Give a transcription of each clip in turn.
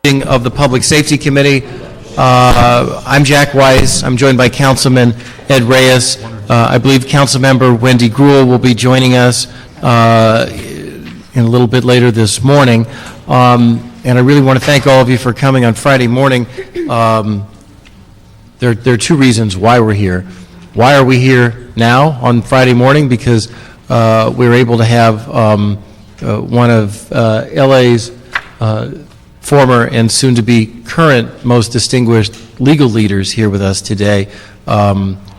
of the Public Safety Committee. I'm Jack Weiss. I'm joined by Councilman Ed Reyes. I believe Councilmember Wendy Gruhl will be joining us in a little bit later this morning. And I really want to thank all of you for coming on Friday morning. There are two reasons why we're here. Why are we here now on Friday morning? Because we were able to have one of LA's former and soon-to-be current most distinguished legal leaders here with us today,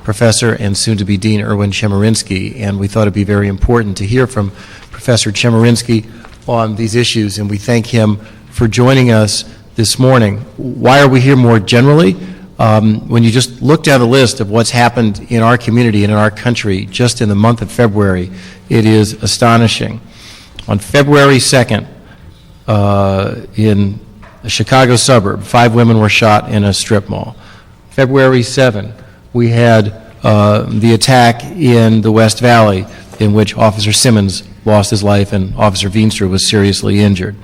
Professor and soon-to-be Dean Erwin Chemerinsky, and we thought it'd be very important to hear from Professor Chemerinsky on these issues, and we thank him for joining us this morning. Why are we here more generally? When you just look down the list of what's happened in our community and in our country just in the month of February, it is astonishing. On February 2nd, in a Chicago suburb, 5 women were shot in a strip mall. February 7th, we had the attack in the West Valley in which Officer Simmons lost his life and Officer Veenstra was seriously injured.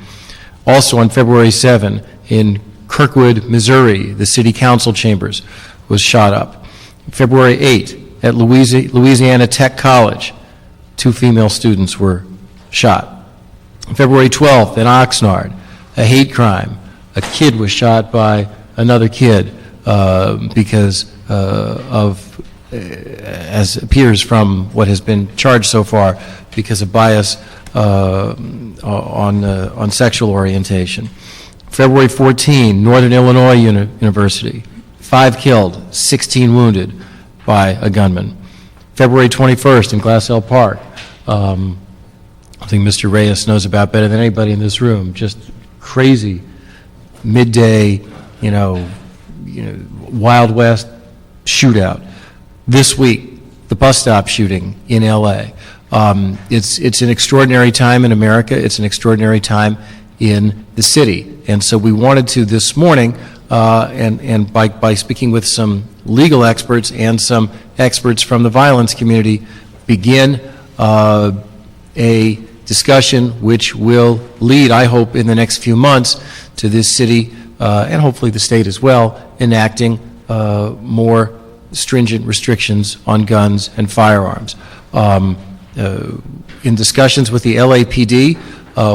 Also on February 7th, in Kirkwood, Missouri, the city council chambers was shot up. February 8th, at Louisiana Tech College, 2 female students were shot. February 12th, in Oxnard, a hate crime. A kid was shot by another kid because as appears from what has been charged so far, because of bias on sexual orientation. February 14, Northern Illinois University, 5 killed, 16 wounded by a gunman. February 21st in Glassell Park, I think Mr. Reyes knows about better than anybody in this room, just crazy midday, Wild West shootout. This week, the bus stop shooting in LA. It's an extraordinary time in America. It's an extraordinary time in the city. And so we wanted to this morning, and by speaking with some legal experts and some experts from the violence community, begin a discussion which will lead, I hope, in the next few months to this city, and hopefully the state as well, enacting more stringent restrictions on guns and firearms. In discussions with the LAPD,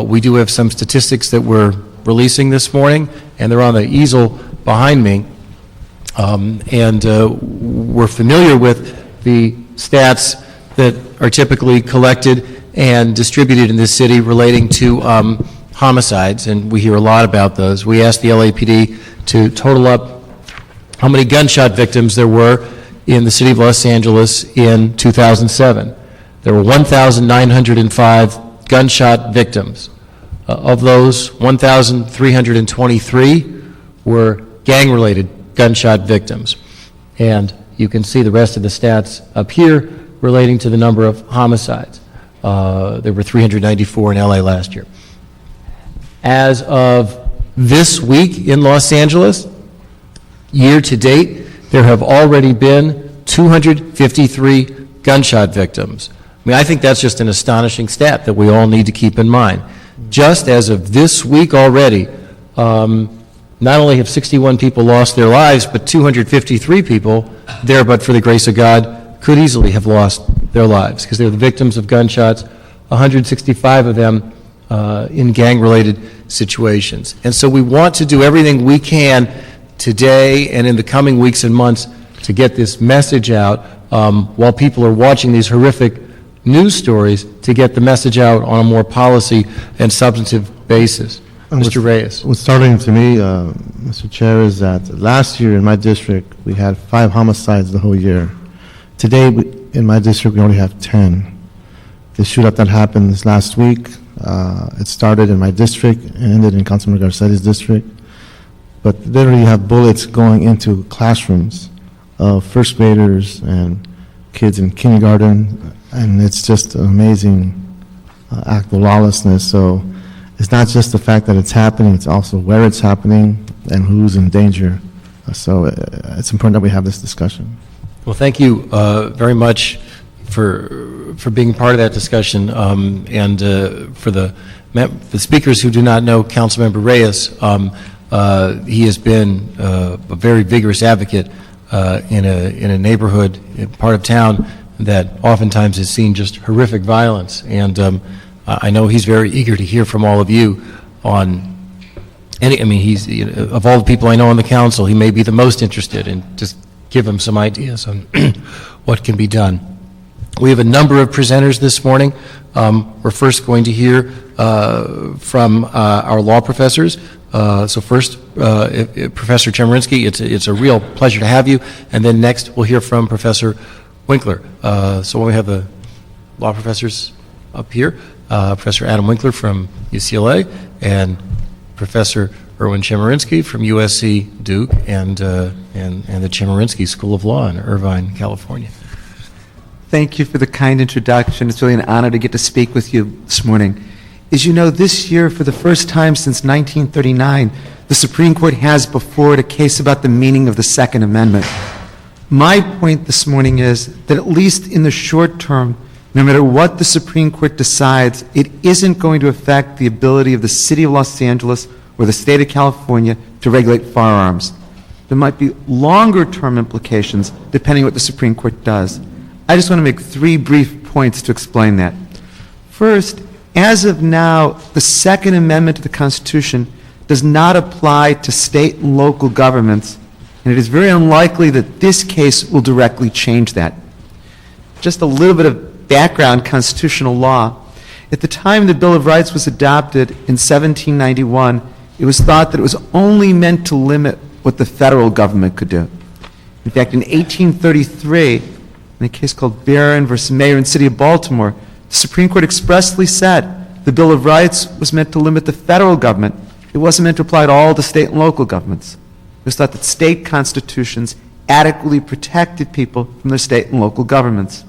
we do have some statistics that we're releasing this morning, and they're on the easel behind me. We're familiar with the stats that are typically collected and distributed in this city relating to homicides, and we hear a lot about those. We asked the LAPD to total up how many gunshot victims there were in the city of Los Angeles in 2007. There were 1,905 gunshot victims. Of those, 1,323 were gang-related gunshot victims. And you can see the rest of the stats up here relating to the number of homicides. There were 394 in LA last year. As of this week in Los Angeles, year to date, there have already been 253 gunshot victims. I mean, I think that's just an astonishing stat that we all need to keep in mind. Just as of this week already, not only have 61 people lost their lives, but 253 people, there but for the grace of God, could easily have lost their lives because they were the victims of gunshots, 165 of them in gang-related situations. And so we want to do everything we can today and in the coming weeks and months to get this message out while people are watching these horrific news stories, to get the message out on a more policy and substantive basis. Mr. Reyes. What's startling to me, Mr. Chair, is that last year in my district we had 5 homicides the whole year. Today in my district we only have 10. The shootout that happened this last week, it started in my district and ended in Councilman Garcetti's district. But literally you have bullets going into classrooms of first graders and kids in kindergarten, and it's just an amazing act of lawlessness. So it's not just the fact that it's happening, it's also where it's happening and who's in danger. So it's important that we have this discussion. Well, thank you very much for being part of that discussion, and for the speakers who do not know Councilmember Reyes, He has been a very vigorous advocate in a neighborhood, part of town that oftentimes has seen just horrific violence. And I know he's very eager to hear from all of you on he's, of all the people I know on the council, he may be the most interested, and just give him some ideas on what can be done. We have a number of presenters this morning. We're first going to hear from our law professors. So first, Professor Chemerinsky, it's a real pleasure to have you. And then next, we'll hear from Professor Winkler. So when we have the law professors up here, Professor Adam Winkler from UCLA, and Professor Erwin Chemerinsky from USC Duke, and the Chemerinsky School of Law in Irvine, California. Thank you for the kind introduction. It's really an honor to get to speak with you this morning. As you know, this year, for the first time since 1939, the Supreme Court has before it a case about the meaning of the Second Amendment. My point this morning is that at least in the short term, no matter what the Supreme Court decides, it isn't going to affect the ability of the City of Los Angeles or the State of California to regulate firearms. There might be longer-term implications depending on what the Supreme Court does. I just want to make 3 brief points to explain that. First, as of now, the Second Amendment to the Constitution does not apply to state and local governments, and it is very unlikely that this case will directly change that. Just a little bit of background constitutional law. At the time the Bill of Rights was adopted in 1791, it was thought that it was only meant to limit what the federal government could do. In fact, in 1833, in a case called Barron versus Mayor and City of Baltimore, the Supreme Court expressly said the Bill of Rights was meant to limit the federal government. It wasn't meant to apply to all the state and local governments. It was thought that state constitutions adequately protected people from their state and local governments.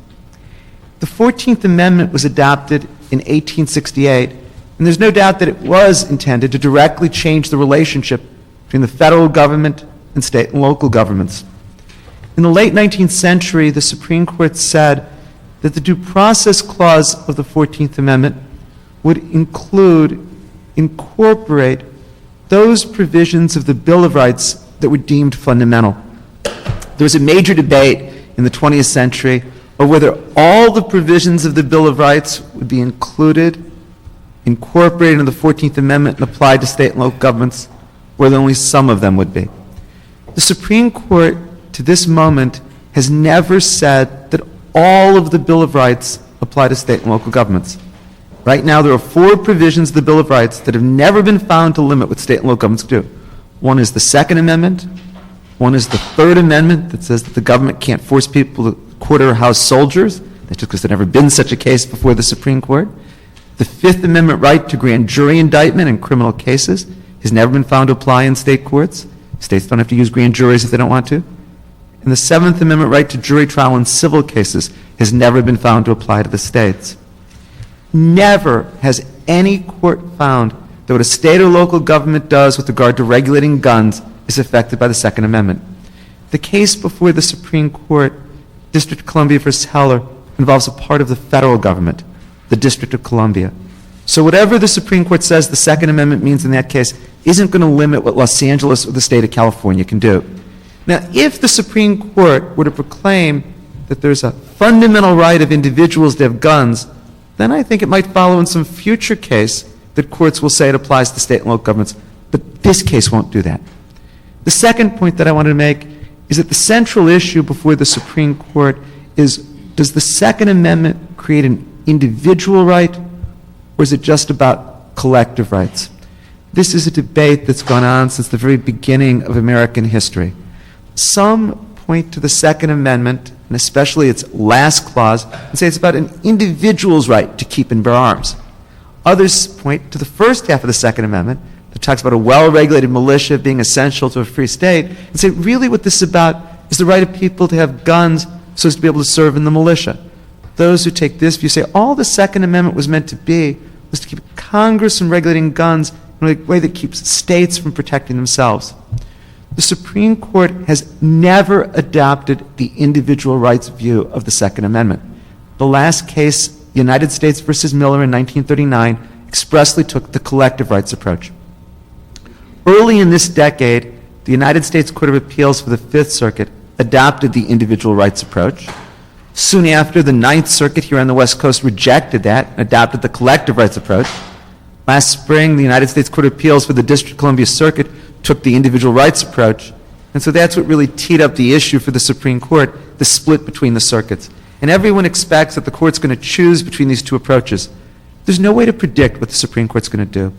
The 14th Amendment was adopted in 1868, and there's no doubt that it was intended to directly change the relationship between the federal government and state and local governments. In the late 19th century, the Supreme Court said that the Due Process Clause of the 14th Amendment would incorporate those provisions of the Bill of Rights that were deemed fundamental. There was a major debate in the 20th century over whether all the provisions of the Bill of Rights would be incorporated into the 14th Amendment and applied to state and local governments, or whether only some of them would be. The Supreme Court, to this moment, has never said that all of the Bill of Rights apply to state and local governments. Right now, there are 4 provisions of the Bill of Rights that have never been found to limit what state and local governments do. One is the Second Amendment. One is the Third Amendment that says that the government can't force people to quarter or house soldiers. That's just because there's never been such a case before the Supreme Court. The Fifth Amendment right to grand jury indictment in criminal cases has never been found to apply in state courts. States don't have to use grand juries if they don't want to. And the Seventh Amendment right to jury trial in civil cases has never been found to apply to the states. Never has any court found that what a state or local government does with regard to regulating guns is affected by the Second Amendment. The case before the Supreme Court, District of Columbia versus Heller, involves a part of the federal government, the District of Columbia. So whatever the Supreme Court says the Second Amendment means in that case isn't going to limit what Los Angeles or the state of California can do. Now, if the Supreme Court were to proclaim that there's a fundamental right of individuals to have guns, then I think it might follow in some future case that courts will say it applies to state and local governments, but this case won't do that. The second point that I wanted to make is that the central issue before the Supreme Court is, does the Second Amendment create an individual right, or is it just about collective rights? This is a debate that's gone on since the very beginning of American history. Some point to the Second Amendment, and especially its last clause, and say it's about an individual's right to keep and bear arms. Others point to the first half of the Second Amendment that talks about a well-regulated militia being essential to a free state, and say really what this is about is the right of people to have guns so as to be able to serve in the militia. Those who take this view say all the Second Amendment was meant to be was to keep Congress from regulating guns in a way that keeps states from protecting themselves. The Supreme Court has never adopted the individual rights view of the Second Amendment. The last case, United States versus Miller in 1939, expressly took the collective rights approach. Early in this decade, the United States Court of Appeals for the Fifth Circuit adopted the individual rights approach. Soon after, the Ninth Circuit here on the West Coast rejected that and adopted the collective rights approach. Last spring, the United States Court of Appeals for the District of Columbia Circuit took the individual rights approach. And so that's what really teed up the issue for the Supreme Court, the split between the circuits. And everyone expects that the court's going to choose between these two approaches. There's no way to predict what the Supreme Court's going to do.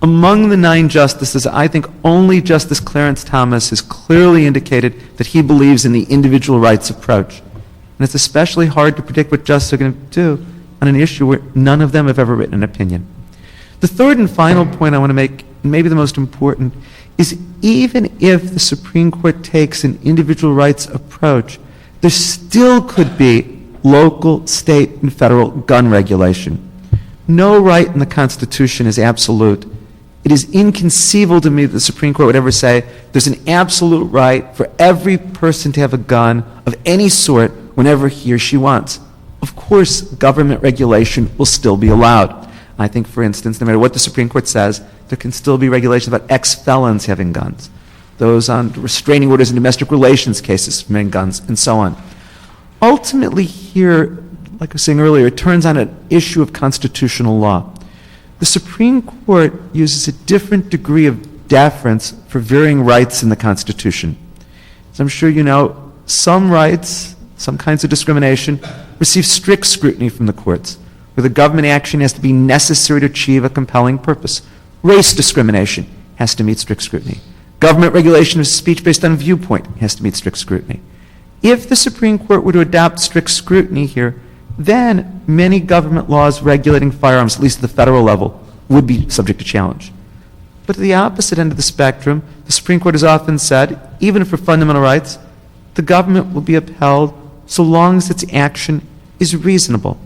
Among the 9 justices, I think only Justice Clarence Thomas has clearly indicated that he believes in the individual rights approach. And it's especially hard to predict what justices are going to do on an issue where none of them have ever written an opinion. The third and final point I want to make, and maybe the most important, is even if the Supreme Court takes an individual rights approach, there still could be local, state, and federal gun regulation. No right in the Constitution is absolute. It is inconceivable to me that the Supreme Court would ever say there's an absolute right for every person to have a gun of any sort whenever he or she wants. Of course, government regulation will still be allowed. I think, for instance, no matter what the Supreme Court says, there can still be regulations about ex-felons having guns, those on restraining orders in domestic relations cases for having guns, and so on. Ultimately here, like I was saying earlier, it turns on an issue of constitutional law. The Supreme Court uses a different degree of deference for varying rights in the Constitution. As I'm sure you know, some rights, some kinds of discrimination, receive strict scrutiny from the courts, where the government action has to be necessary to achieve a compelling purpose. Race discrimination has to meet strict scrutiny. Government regulation of speech based on viewpoint has to meet strict scrutiny. If the Supreme Court were to adopt strict scrutiny here, then many government laws regulating firearms, at least at the federal level, would be subject to challenge. But at the opposite end of the spectrum, the Supreme Court has often said, even for fundamental rights, the government will be upheld so long as its action is reasonable.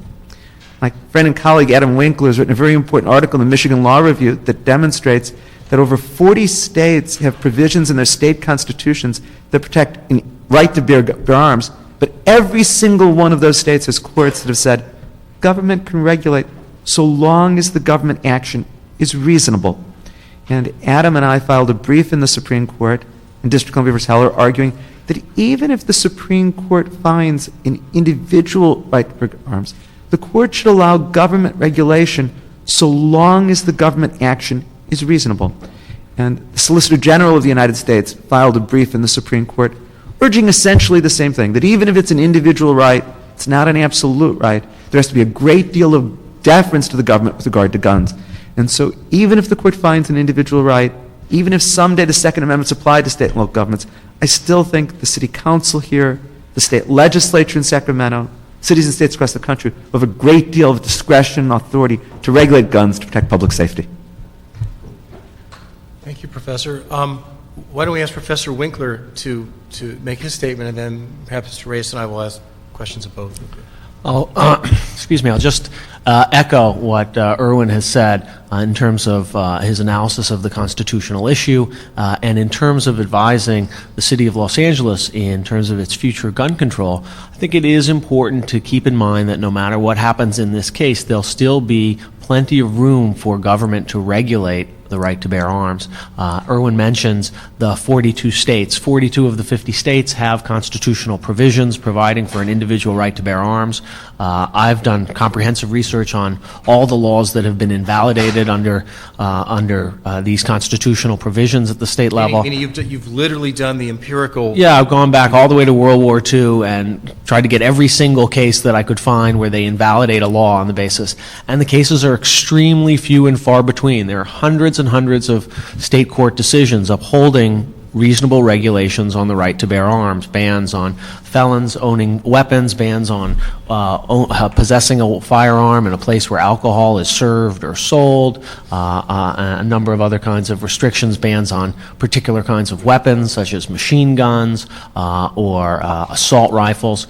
My friend and colleague Adam Winkler has written a very important article in the Michigan Law Review that demonstrates that over 40 states have provisions in their state constitutions that protect the right to bear arms, but every single one of those states has courts that have said government can regulate so long as the government action is reasonable. And Adam and I filed a brief in the Supreme Court in District of Columbia v. Heller arguing that even if the Supreme Court finds an individual right to bear arms, the court should allow government regulation so long as the government action is reasonable. And the Solicitor General of the United States filed a brief in the Supreme Court urging essentially the same thing, that even if it's an individual right, it's not an absolute right. There has to be a great deal of deference to the government with regard to guns. And so even if the court finds an individual right, even if someday the Second Amendment's applied to state and local governments, I still think the city council here, the state legislature in Sacramento, cities and states across the country have a great deal of discretion and authority to regulate guns to protect public safety. Thank you, Professor. Why don't we ask Professor Winkler to make his statement, and then perhaps Mr. Reyes and I will ask questions of both. Excuse me, I'll just echo what Erwin has said in terms of his analysis of the constitutional issue and in terms of advising the City of Los Angeles in terms of its future gun control. I think it is important to keep in mind that no matter what happens in this case, there'll still be plenty of room for government to regulate the right to bear arms. Erwin mentions the 42 states. 42 of the 50 states have constitutional provisions providing for an individual right to bear arms. I've done comprehensive research on all the laws that have been invalidated under these constitutional provisions at the state level. And you've literally done the empirical... Yeah, I've gone back all the way to World War II and tried to get every single case that I could find where they invalidate a law on the basis. And the cases are extremely few and far between. There are hundreds and hundreds of state court decisions upholding reasonable regulations on the right to bear arms, bans on felons owning weapons, bans on possessing a firearm in a place where alcohol is served or sold, a number of other kinds of restrictions, bans on particular kinds of weapons such as machine guns or assault rifles.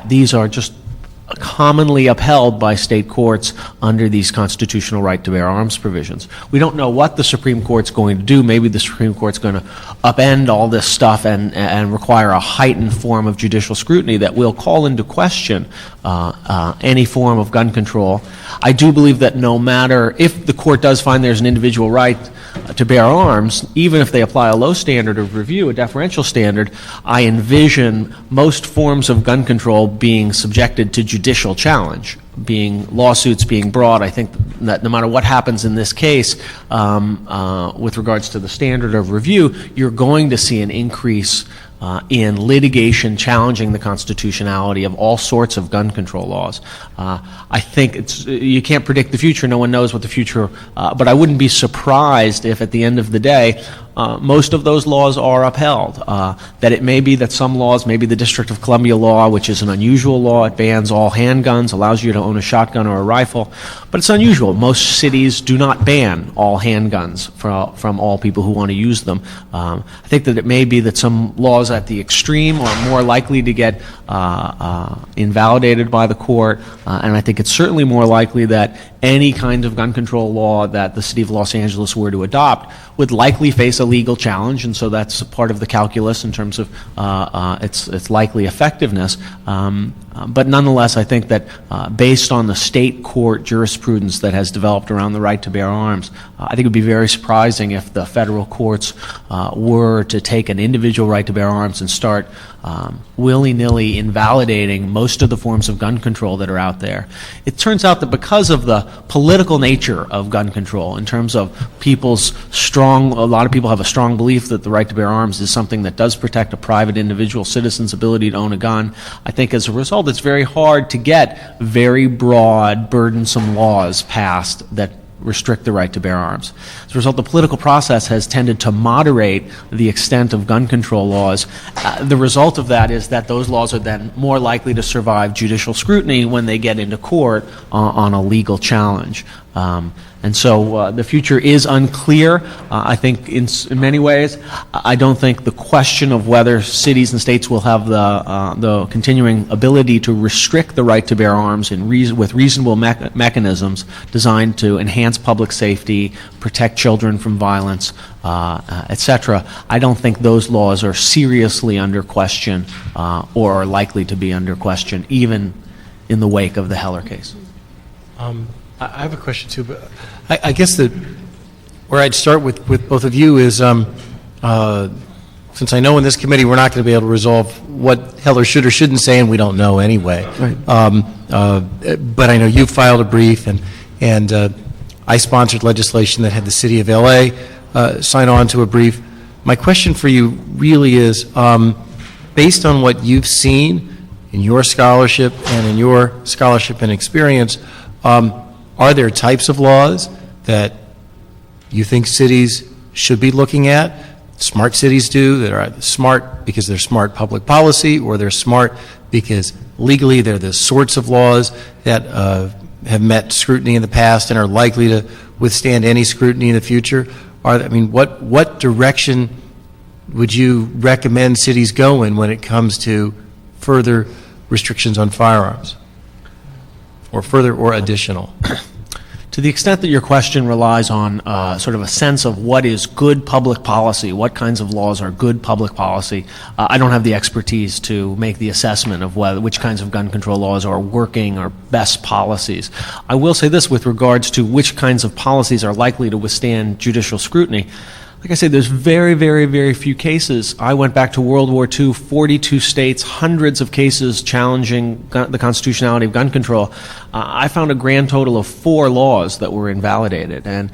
These are just commonly upheld by state courts under these constitutional right to bear arms provisions. We don't know what the Supreme Court's going to do. Maybe the Supreme Court's going to upend all this stuff and require a heightened form of judicial scrutiny that will call into question any form of gun control. I do believe that no matter if the court does find there's an individual right, to bear arms, even if they apply a low standard of review, a deferential standard, I envision most forms of gun control being subjected to judicial challenge, lawsuits being brought. I think that no matter what happens in this case, with regards to the standard of review, you're going to see an increase in litigation challenging the constitutionality of all sorts of gun control laws. I think you can't predict the future. No one knows what the future, but I wouldn't be surprised if at the end of the day, most of those laws are upheld. That it may be that some laws, maybe the District of Columbia law, which is an unusual law, it bans all handguns, allows you to own a shotgun or a rifle, but it's unusual. Most cities do not ban all handguns from all people who want to use them. I think that it may be that some laws at the extreme are more likely to get invalidated by the court, and I think it's certainly more likely that any kind of gun control law that the city of Los Angeles were to adopt would likely face a legal challenge, and so that's part of the calculus in terms of its likely effectiveness. But nonetheless, I think that based on the state court jurisprudence that has developed around the right to bear arms, I think it would be very surprising if the federal courts were to take an individual right to bear arms and start willy-nilly invalidating most of the forms of gun control that are out there. It turns out that because of the political nature of gun control, in terms of a lot of people have a strong belief that the right to bear arms is something that does protect a private individual citizen's ability to own a gun. I think as a result, it's very hard to get very broad, burdensome laws passed that restrict the right to bear arms. As a result, the political process has tended to moderate the extent of gun control laws. The result of that is that those laws are then more likely to survive judicial scrutiny when they get into court on a legal challenge. And so the future is unclear. I think in many ways, I don't think the question of whether cities and states will have the continuing ability to restrict the right to bear arms with reasonable mechanisms designed to enhance public safety, protect children from violence, etc. I don't think those laws are seriously under question or are likely to be under question, even in the wake of the Heller case. I have a question too, but I guess that where I'd start with both of you is, since I know in this committee we're not going to be able to resolve what Heller should or shouldn't say, and we don't know anyway. Right. But I know you filed a brief, and I sponsored legislation that had the city of LA sign on to a brief. My question for you really is, based on what you've seen in your scholarship and experience, are there types of laws that you think cities should be looking at? Smart cities do, that are either smart because they're smart public policy, or they're smart because legally they're the sorts of laws that have met scrutiny in the past and are likely to withstand any scrutiny in the future? What direction would you recommend cities go in when it comes to further restrictions on firearms? Or additional? To the extent that your question relies on sort of a sense of what is good public policy, what kinds of laws are good public policy, I don't have the expertise to make the assessment of which kinds of gun control laws are working or best policies. I will say this with regards to which kinds of policies are likely to withstand judicial scrutiny. Like I say, there's very, very, very few cases. I went back to World War II, 42 states, hundreds of cases challenging the constitutionality of gun control. I found a grand total of 4 laws that were invalidated, and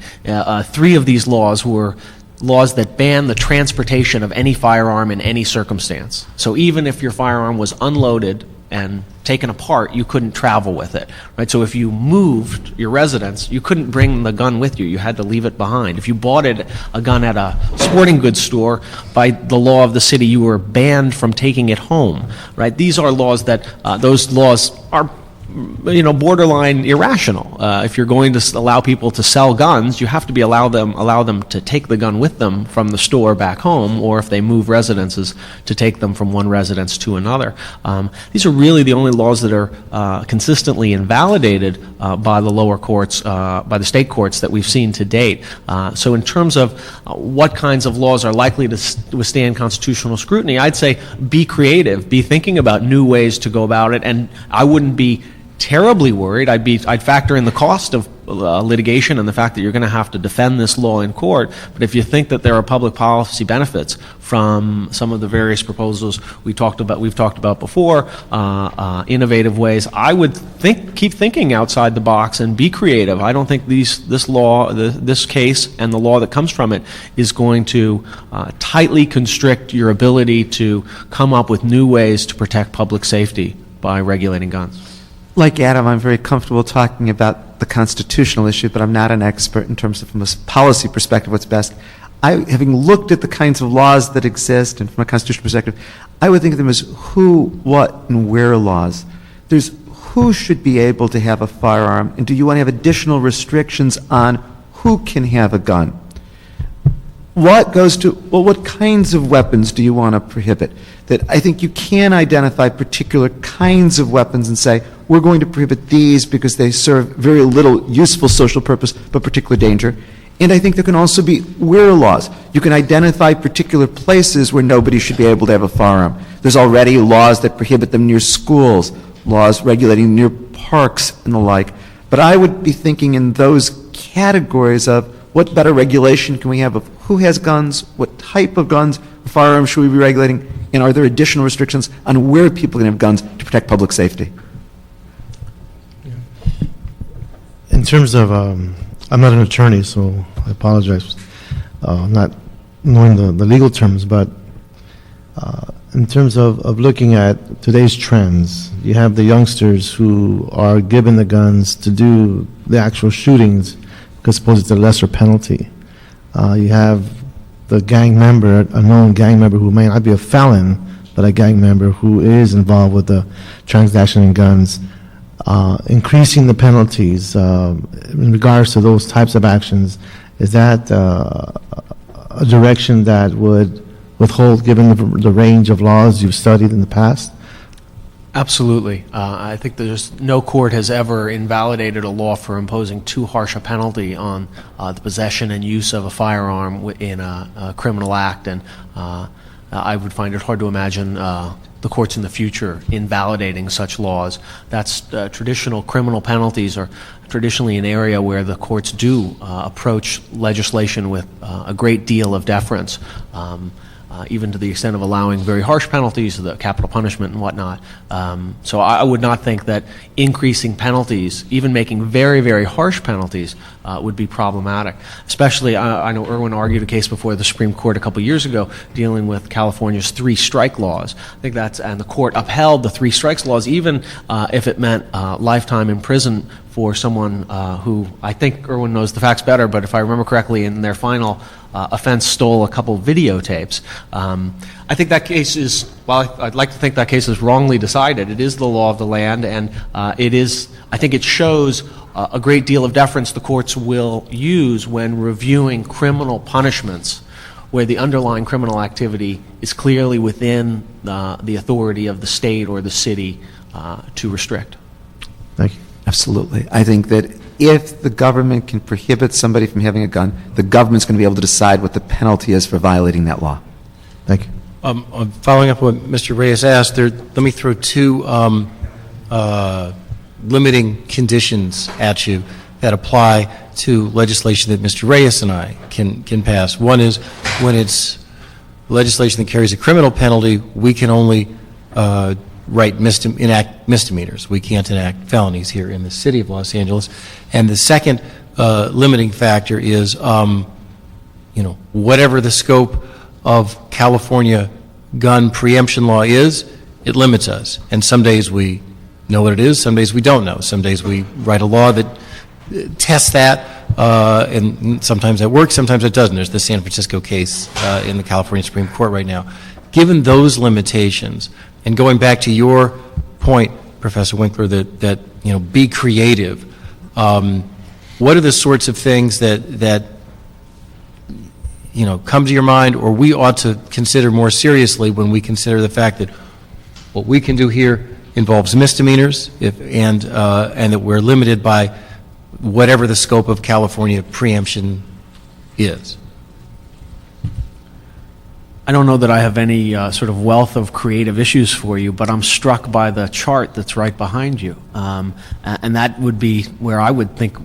3 of these laws were laws that ban the transportation of any firearm in any circumstance. So even if your firearm was unloaded and taken apart, you couldn't travel with it, right? So if you moved your residence, you couldn't bring the gun with you. You had to leave it behind. If you bought a gun at a sporting goods store, by the law of the city, you were banned from taking it home, right? These are laws that, those laws are borderline irrational. If you're going to allow people to sell guns, you have to allow them to take the gun with them from the store back home, or if they move residences, to take them from one residence to another. These are really the only laws that are consistently invalidated by the lower courts, by the state courts that we've seen to date. So in terms of what kinds of laws are likely to withstand constitutional scrutiny, I'd say be creative, be thinking about new ways to go about it, and I wouldn't be terribly worried. I'd factor in the cost of litigation and the fact that you're going to have to defend this law in court, but if you think that there are public policy benefits from some of the various proposals we've talked about before, innovative ways, I would keep thinking outside the box and be creative. I don't think this case and the law that comes from it is going to tightly constrict your ability to come up with new ways to protect public safety by regulating guns. Like Adam, I'm very comfortable talking about the constitutional issue, but I'm not an expert in terms of, from a policy perspective, what's best. Having looked at the kinds of laws that exist, and from a constitutional perspective, I would think of them as who, what, and where laws. There's who should be able to have a firearm, and do you want to have additional restrictions on who can have a gun? What kinds of weapons do you want to prohibit? That I think you can identify particular kinds of weapons and say, we're going to prohibit these because they serve very little useful social purpose, but particular danger. And I think there can also be where laws. You can identify particular places where nobody should be able to have a firearm. There's already laws that prohibit them near schools, laws regulating near parks and the like. But I would be thinking in those categories of what better regulation can we have of who has guns, what type of guns, firearms should we be regulating, and are there additional restrictions on where people can have guns to protect public safety? In terms of, I'm not an attorney, so I apologize. I'm not knowing the legal terms, but in terms of looking at today's trends, you have the youngsters who are given the guns to do the actual shootings because suppose it's a lesser penalty. You have the gang member, a known gang member who may not be a felon, but a gang member who is involved with the transaction in guns, increasing the penalties in regards to those types of actions. Is that a direction that would withhold, given the range of laws you've studied in the past? Absolutely. I think no court has ever invalidated a law for imposing too harsh a penalty on the possession and use of a firearm in a criminal act, and I would find it hard to imagine the courts in the future invalidating such laws. That's traditional criminal penalties are traditionally an area where the courts do approach legislation with a great deal of deference. Even to the extent of allowing very harsh penalties, the capital punishment and whatnot. So I would not think that increasing penalties, even making very, very harsh penalties, would be problematic. Especially, I know Irwin argued a case before the Supreme Court a couple years ago dealing with California's 3-strike laws. I think and the court upheld the 3 strikes laws, even if it meant lifetime in prison for someone who, I think Irwin knows the facts better, but if I remember correctly, in their final offense stole a couple videotapes. I think that case is, while I'd like to think that case is wrongly decided, it is the law of the land, and I think it shows a great deal of deference the courts will use when reviewing criminal punishments where the underlying criminal activity is clearly within the authority of the state or the city to restrict. Thank you. Absolutely. I think that if the government can prohibit somebody from having a gun, the government's going to be able to decide what the penalty is for violating that law. Thank you. Following up on what Mr. Reyes asked, let me throw 2 limiting conditions at you that apply to legislation that Mr. Reyes and I can pass. One is when it's legislation that carries a criminal penalty, we can only enact misdemeanors. We can't enact felonies here in the city of Los Angeles. And the second limiting factor is, whatever the scope of California gun preemption law is, it limits us. And some days we know what it is, some days we don't know. Some days we write a law that tests that, and sometimes that works, sometimes it doesn't. There's the San Francisco case in the California Supreme Court right now. Given those limitations, and going back to your point, Professor Winkler, that be creative. What are the sorts of things that come to your mind, or we ought to consider more seriously when we consider the fact that what we can do here involves misdemeanors, and that we're limited by whatever the scope of California preemption is? I don't know that I have any sort of wealth of creative issues for you, but I'm struck by the chart that's right behind you. And that would be where I would think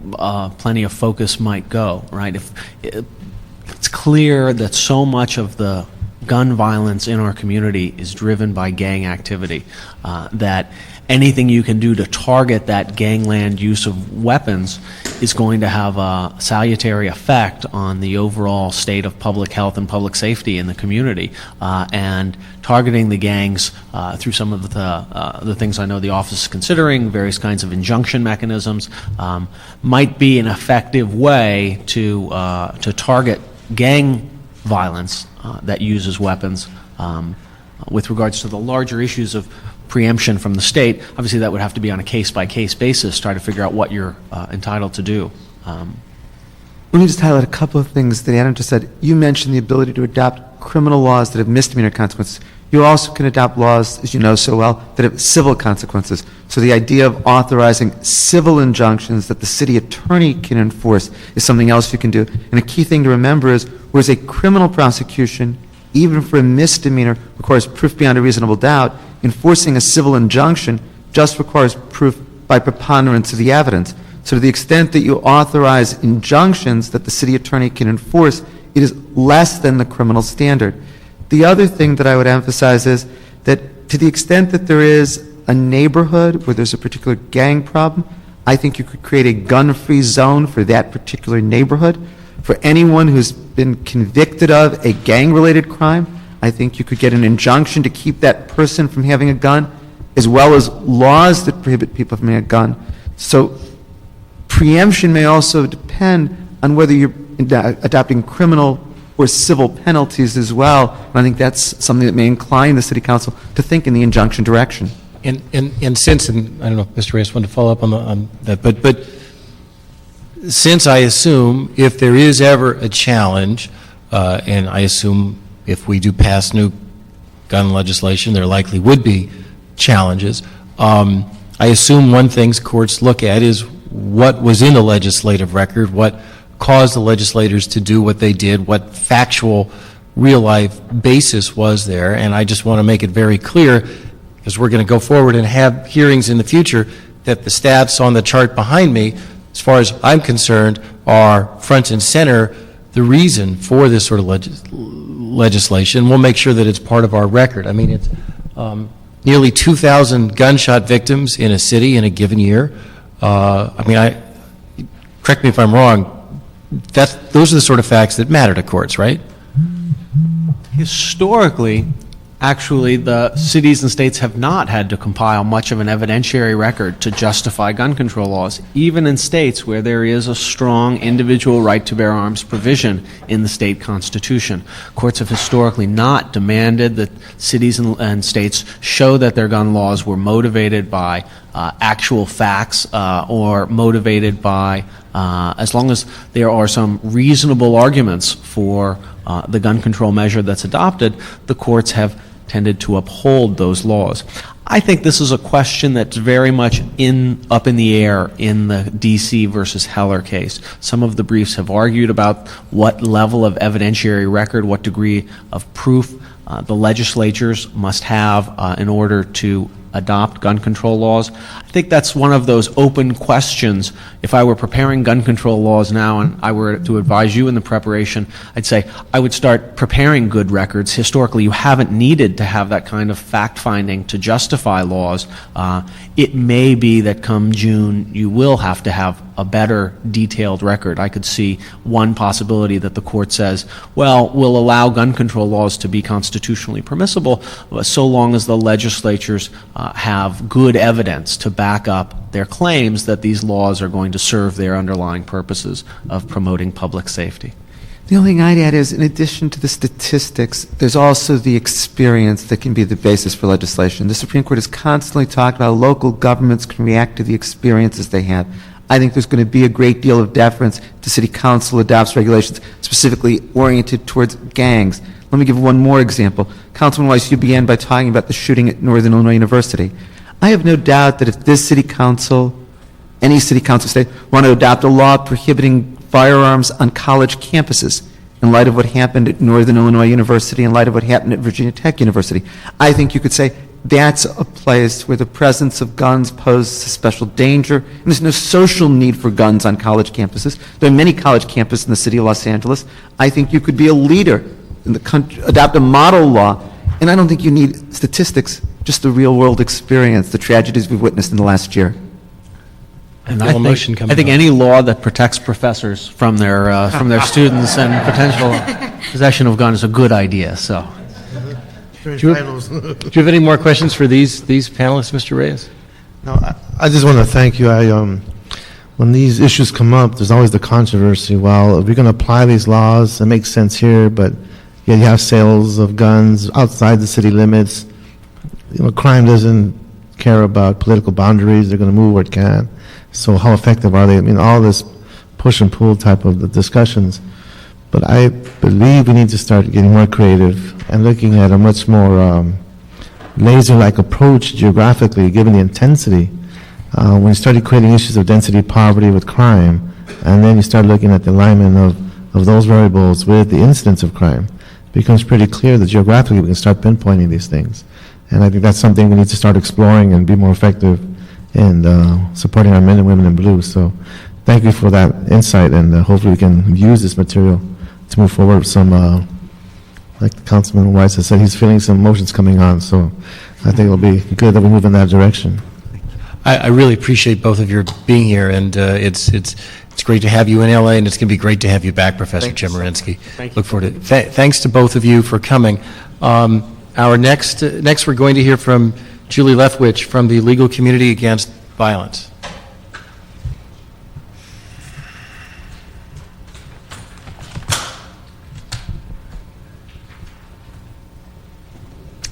plenty of focus might go, right? If it's clear that so much of the gun violence in our community is driven by gang activity, that anything you can do to target that gangland use of weapons is going to have a salutary effect on the overall state of public health and public safety in the community. And targeting the gangs through some of the things I know the office is considering, various kinds of injunction mechanisms, might be an effective way to target gang violence that uses weapons. With regards to the larger issues of preemption from the state, obviously that would have to be on a case-by-case basis, try to figure out what you're entitled to do. Let me just highlight a couple of things that Adam just said. You mentioned the ability to adopt criminal laws that have misdemeanor consequences. You also can adopt laws, as you know so well, that have civil consequences. So the idea of authorizing civil injunctions that the city attorney can enforce is something else you can do. And a key thing to remember is, whereas a criminal prosecution, even for a misdemeanor, requires proof beyond a reasonable doubt, enforcing a civil injunction just requires proof by preponderance of the evidence. So to the extent that you authorize injunctions that the city attorney can enforce, it is less than the criminal standard. The other thing that I would emphasize is that to the extent that there is a neighborhood where there's a particular gang problem, I think you could create a gun-free zone for that particular neighborhood. For anyone who's been convicted of a gang-related crime, I think you could get an injunction to keep that person from having a gun, as well as laws that prohibit people from having a gun. So preemption may also depend on whether you're adopting criminal or civil penalties as well. And I think that's something that may incline the City Council to think in the injunction direction. And since, and I don't know if Mr. Reyes wanted to follow up on that, but since I assume if there is ever a challenge, and I assume if we do pass new gun legislation, there likely would be challenges. I assume one thing courts look at is what was in the legislative record, what caused the legislators to do what they did, what factual, real-life basis was there. And I just want to make it very clear, because we're going to go forward and have hearings in the future, that the stats on the chart behind me, as far as I'm concerned, are front and center the reason for this sort of legislation. We'll make sure that it's part of our record. I mean, it's nearly 2,000 gunshot victims in a city in a given year. Correct me if I'm wrong, those are the sort of facts that matter to courts, right? Historically, actually, the cities and states have not had to compile much of an evidentiary record to justify gun control laws, even in states where there is a strong individual right to bear arms provision in the state constitution. Courts have historically not demanded that cities and states show that their gun laws were motivated by actual facts or motivated by, as long as there are some reasonable arguments for the gun control measure that's adopted, the courts have tended to uphold those laws. I think this is a question that's very much up in the air in the D.C. versus Heller case. Some of the briefs have argued about what level of evidentiary record, what degree of proof the legislatures must have in order to adopt gun control laws. I think that's one of those open questions. If I were preparing gun control laws now and I were to advise you in the preparation, I'd say I would start preparing good records. Historically, you haven't needed to have that kind of fact-finding to justify laws. It may be that come June you will have to have a better detailed record. I could see one possibility that the court says, well, we'll allow gun control laws to be constitutionally permissible so long as the legislatures have good evidence to back up their claims that these laws are going to serve their underlying purposes of promoting public safety. The only thing I'd add is, in addition to the statistics, there's also the experience that can be the basis for legislation. The Supreme Court has constantly talked about local governments can react to the experiences they have. I think there's going to be a great deal of deference to City Council adopts regulations specifically oriented towards gangs. Let me give one more example. Councilman Weiss, you began by talking about the shooting at Northern Illinois University. I have no doubt that if this City Council, any City Council state, want to adopt a law prohibiting firearms on college campuses, in light of what happened at Northern Illinois University, in light of what happened at Virginia Tech University. I think you could say that's a place where the presence of guns poses a special danger, and there's no social need for guns on college campuses. There are many college campuses in the city of Los Angeles. I think you could be a leader in the country, adopt a model law, and I don't think you need statistics, just the real-world experience, the tragedies we've witnessed in the last year. And Bill, a motion coming I think up. any law that protects professors from their students and potential possession of guns is a good idea, so. Do you have any more questions for these panelists, Mr. Reyes? No, I just want to thank you. When these issues come up, there's always the controversy. Well, if we're going to apply these laws, it makes sense here, but yet you have sales of guns outside the city limits. Crime doesn't care about political boundaries. They're going to move where it can. So how effective are they? I mean, all this push and pull type of the discussions. But I believe we need to start getting more creative and looking at a much more laser-like approach geographically, given the intensity. When you start equating issues of density, poverty with crime, and then you start looking at the alignment of those variables with the incidence of crime, it becomes pretty clear that geographically we can start pinpointing these things. And I think that's something we need to start exploring and be more effective in supporting our men and women in blue. So thank you for that insight, and hopefully we can use this material to move forward with some, like Councilman Weiss has said, he's feeling some emotions coming on, so I think it'll be good that we move in that direction. I really appreciate both of your being here, and it's great to have you in LA, and it's going to be great to have you back, Professor Chemerinsky. Look forward to it. Thanks to both of you for coming. Our next we're going to hear from Julie Leftwich from the Legal Community Against Violence.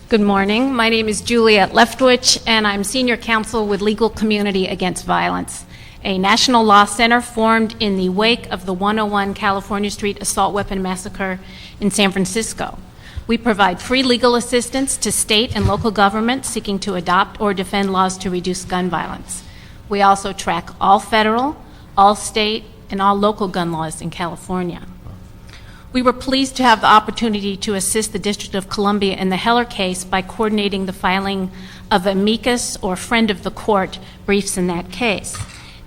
Good morning. My name is Juliet Leftwich, and I'm Senior Counsel with Legal Community Against Violence, a national law center formed in the wake of the 101 California Street assault weapon massacre in San Francisco. We provide free legal assistance to state and local governments seeking to adopt or defend laws to reduce gun violence. We also track all federal, all state, and all local gun laws in California. We were pleased to have the opportunity to assist the District of Columbia in the Heller case by coordinating the filing of amicus or friend of the court briefs in that case.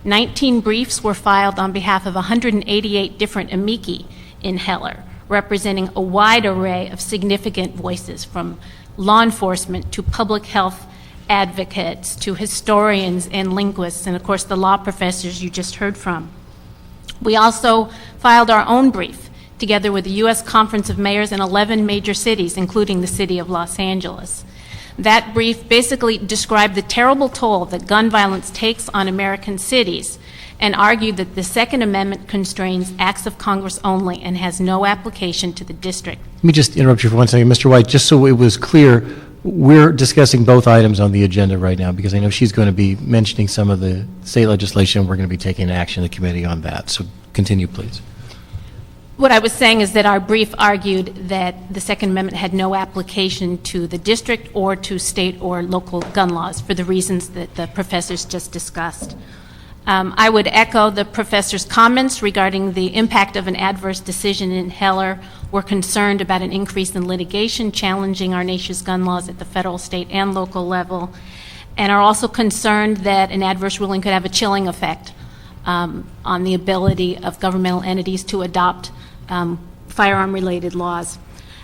19 briefs were filed on behalf of 188 different amici in Heller, representing a wide array of significant voices, from law enforcement to public health advocates to historians and linguists, and of course the law professors you just heard from. We also filed our own brief together with the U.S. Conference of Mayors in 11 major cities, including the city of Los Angeles. That brief basically described the terrible toll that gun violence takes on American cities and argued that the Second Amendment constrains acts of Congress only and has no application to the district. Let me just interrupt you for one second. Mr. White, just so it was clear, we're discussing both items on the agenda right now because I know she's going to be mentioning some of the state legislation. We're going to be taking action in the committee on that. So continue, please. What I was saying is that our brief argued that the Second Amendment had no application to the district or to state or local gun laws for the reasons that the professors just discussed. I would echo the professor's comments regarding the impact of an adverse decision in Heller. We're concerned about an increase in litigation challenging our nation's gun laws at the federal, state, and local level, and are also concerned that an adverse ruling could have a chilling effect on the ability of governmental entities to adopt firearm-related laws.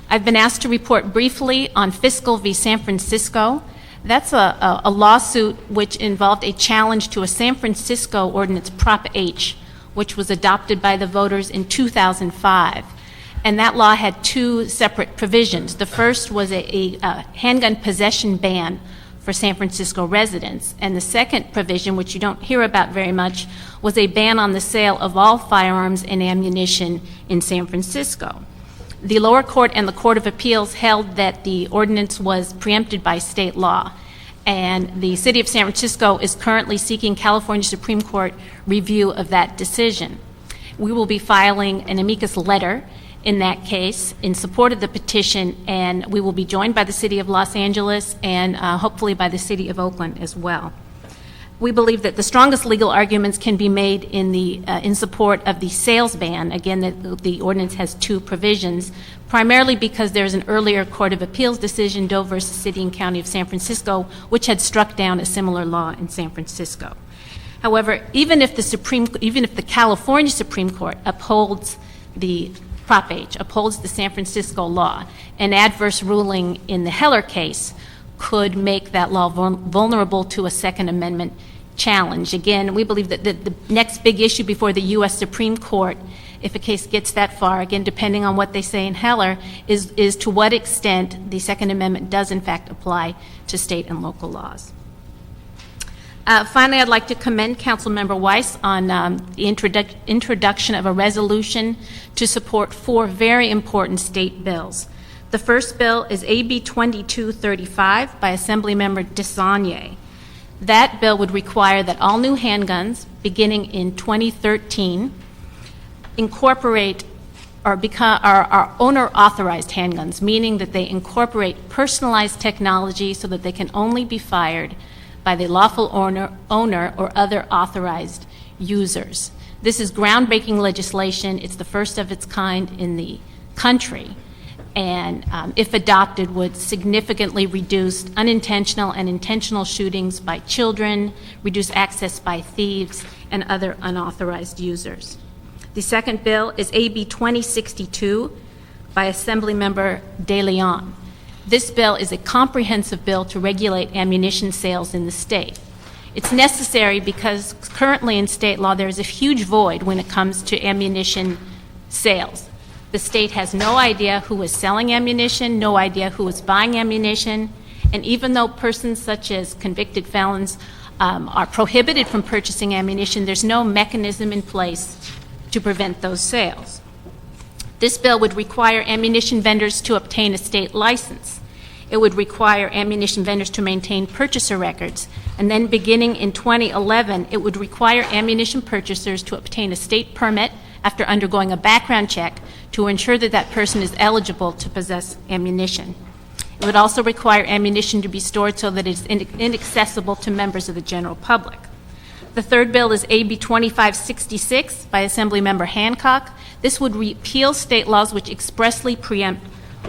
I've been asked to report briefly on Fiscal v. San Francisco. That's a lawsuit which involved a challenge to a San Francisco ordinance, Prop H, which was adopted by the voters in 2005. And that law had two separate provisions. The first was a handgun possession ban for San Francisco residents. And the second provision, which you don't hear about very much, was a ban on the sale of all firearms and ammunition in San Francisco. The lower court and the Court of Appeals held that the ordinance was preempted by state law, and the city of San Francisco is currently seeking California Supreme Court review of that decision. We will be filing an amicus letter in that case in support of the petition, and we will be joined by the city of Los Angeles and hopefully by the city of Oakland as well. We believe that the strongest legal arguments can be made in support of the sales ban. Again, the ordinance has two provisions, primarily because there's an earlier Court of Appeals decision, Doe versus City and County of San Francisco, which had struck down a similar law in San Francisco. However, even if the California Supreme Court upholds the Prop H, upholds the San Francisco law, an adverse ruling in the Heller case could make that law vulnerable to a Second Amendment challenge. Again, we believe that the next big issue before the U.S. Supreme Court, if a case gets that far, again, depending on what they say in Heller, is to what extent the Second Amendment does in fact apply to state and local laws. Finally, I'd like to commend Councilmember Weiss on the introduction of a resolution to support 4 very important state bills. The first bill is AB 2235 by Assemblymember DeSaulnier. That bill would require that all new handguns beginning in 2013 incorporate or are owner-authorized handguns, meaning that they incorporate personalized technology so that they can only be fired by the lawful owner or other authorized users. This is groundbreaking legislation. It's the first of its kind in the country, and if adopted, would significantly reduce unintentional and intentional shootings by children, reduce access by thieves, and other unauthorized users. The second bill is AB 2062 by Assemblymember De Leon. This bill is a comprehensive bill to regulate ammunition sales in the state. It's necessary because currently in state law there is a huge void when it comes to ammunition sales. The state has no idea who is selling ammunition, no idea who is buying ammunition, and even though persons such as convicted felons are prohibited from purchasing ammunition, there's no mechanism in place to prevent those sales. This bill would require ammunition vendors to obtain a state license. It would require ammunition vendors to maintain purchaser records, and then beginning in 2011, it would require ammunition purchasers to obtain a state permit after undergoing a background check to ensure that that person is eligible to possess ammunition. It would also require ammunition to be stored so that it's inaccessible to members of the general public. The third bill is AB 2566 by Assemblymember Hancock. This would repeal state laws which expressly preempt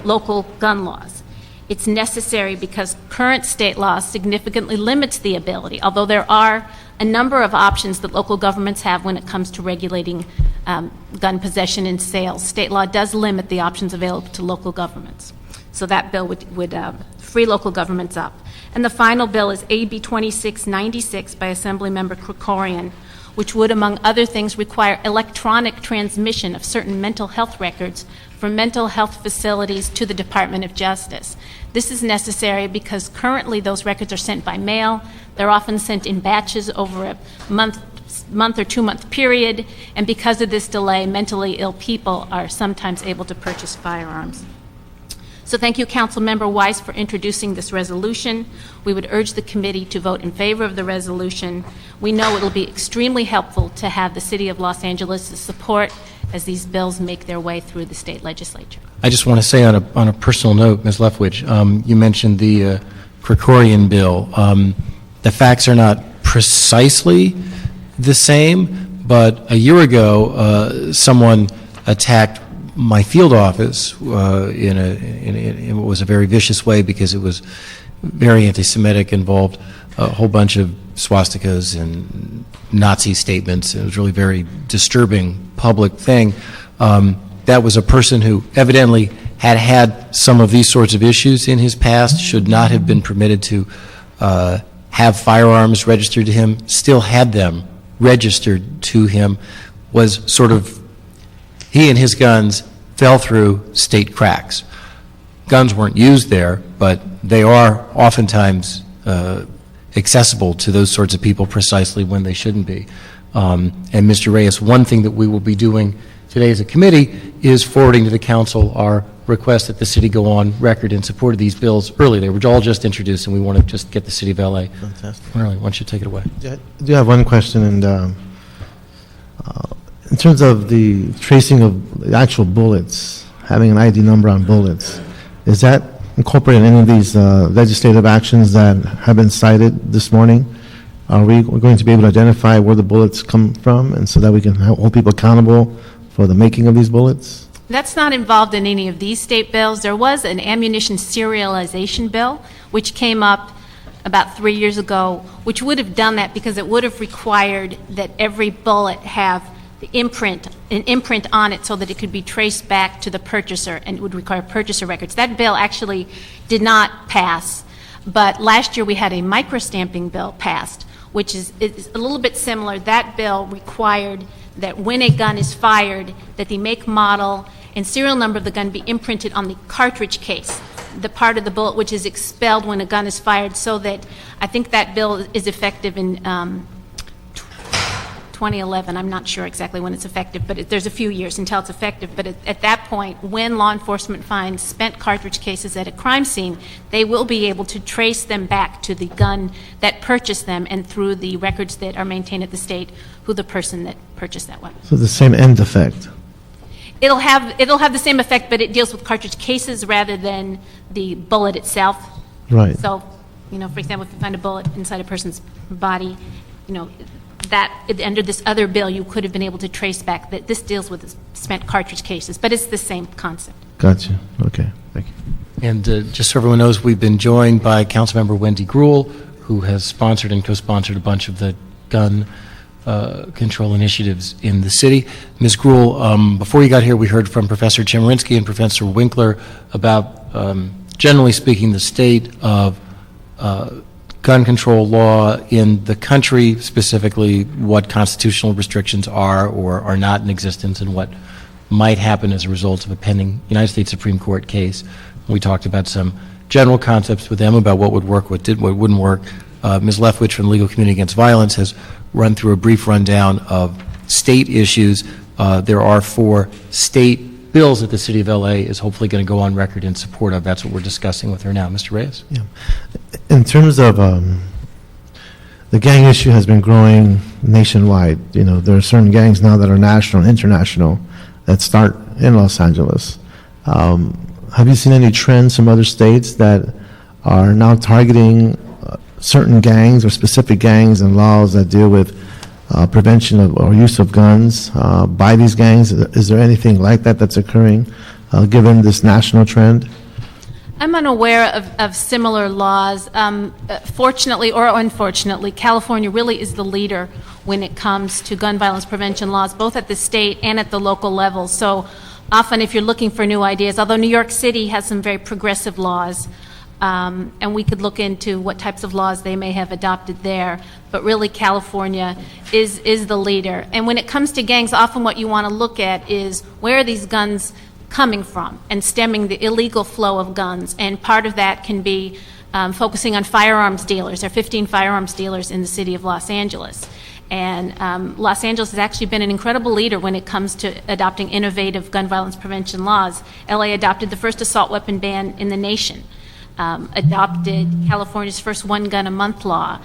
local gun laws. It's necessary because current state law significantly limits the ability, although there are a number of options that local governments have when it comes to regulating gun possession and sales. State law does limit the options available to local governments. So that bill would free local governments up. And the final bill is AB 2696 by Assemblymember Krikorian, which would, among other things, require electronic transmission of certain mental health records from mental health facilities to the Department of Justice. This is necessary because currently those records are sent by mail. They're often sent in batches over a month or 2 month period, and because of this delay, mentally ill people are sometimes able to purchase firearms. So thank you, Councilmember Weiss, for introducing this resolution. We would urge the committee to vote in favor of the resolution. We know it will be extremely helpful to have the City of Los Angeles' support as these bills make their way through the state legislature. I just want to say on a personal note, Ms. Leftwich, you mentioned the Krikorian bill. The facts are not precisely the same, but a year ago, someone attacked my field office in what was a very vicious way because it was very anti-Semitic, involved a whole bunch of swastikas and Nazi statements. It was really very disturbing public thing. That was a person who evidently had some of these sorts of issues in his past, should not have been permitted to have firearms registered to him, still had them registered to him, was sort of, he and his guns fell through state cracks. Guns weren't used there, but they are oftentimes accessible to those sorts of people precisely when they shouldn't be. And Mr. Reyes, one thing that we will be doing today as a committee is forwarding to the council our request that the city go on record in support of these bills early. They were all just introduced, and we want to just get the city of LA. Fantastic. Early. Why don't you take it away? I do have one question, and in terms of the tracing of the actual bullets, having an ID number on bullets, is that incorporated in any of these legislative actions that have been cited this morning? are we going to be able to identify where the bullets come from, and so that we can hold people accountable for the making of these bullets? That's not involved in any of these state bills. There was an ammunition serialization bill, which came up about 3 years ago, which would have done that because it would have required that every bullet have the an imprint on it so that it could be traced back to the purchaser, and it would require purchaser records. That bill actually did not pass, but last year we had a microstamping bill passed, which is a little bit similar. That bill required that when a gun is fired, that the make, model, and serial number of the gun be imprinted on the cartridge case, the part of the bullet which is expelled when a gun is fired, so that I think that bill is effective in 2011. I'm not sure exactly when it's effective, but there's a few years until it's effective. But at that point, when law enforcement finds spent cartridge cases at a crime scene, they will be able to trace them back to the gun that purchased them, and through the records that are maintained at the state, who the person that purchased that weapon. So the same end effect. It'll have the same effect, but it deals with cartridge cases rather than the bullet itself. Right. So, for example, if you find a bullet inside a person's body, that under this other bill, you could have been able to trace back that this deals with spent cartridge cases, but it's the same concept. Gotcha. Okay. Thank you. And just so everyone knows, we've been joined by Councilmember Wendy Gruhl, who has sponsored and co-sponsored a bunch of the gun control initiatives in the city. Ms. Gruhl, before you got here, we heard from Professor Chemerinsky and Professor Winkler about, generally speaking, the state of gun control law in the country, specifically what constitutional restrictions are or are not in existence, and what might happen as a result of a pending United States Supreme Court case. We talked about some general concepts with them about what would work, what wouldn't work. Ms. Leftwich from the Legal Community Against Violence has run through a brief rundown of state issues. There are 4 state bills that the City of LA is hopefully going to go on record in support of. That's what we're discussing with her now. Mr. Reyes? Yeah. In terms of the gang issue has been growing nationwide. There are certain gangs now that are national and international that start in Los Angeles. Have you seen any trends from other states that are now targeting certain gangs or specific gangs and laws that deal with prevention of or use of guns by these gangs? Is there anything like that that's occurring given this national trend? I'm unaware of similar laws. Fortunately or unfortunately, California really is the leader when it comes to gun violence prevention laws, both at the state and at the local level. So often if you're looking for new ideas, although New York City has some very progressive laws, and we could look into what types of laws they may have adopted there, but really California is the leader. And when it comes to gangs, often what you want to look at is where are these guns coming from and stemming the illegal flow of guns. And part of that can be focusing on firearms dealers. There are 15 firearms dealers in the city of Los Angeles. And Los Angeles has actually been an incredible leader when it comes to adopting innovative gun violence prevention laws. LA adopted the first assault weapon ban in the nation, adopted California's first one gun a month law,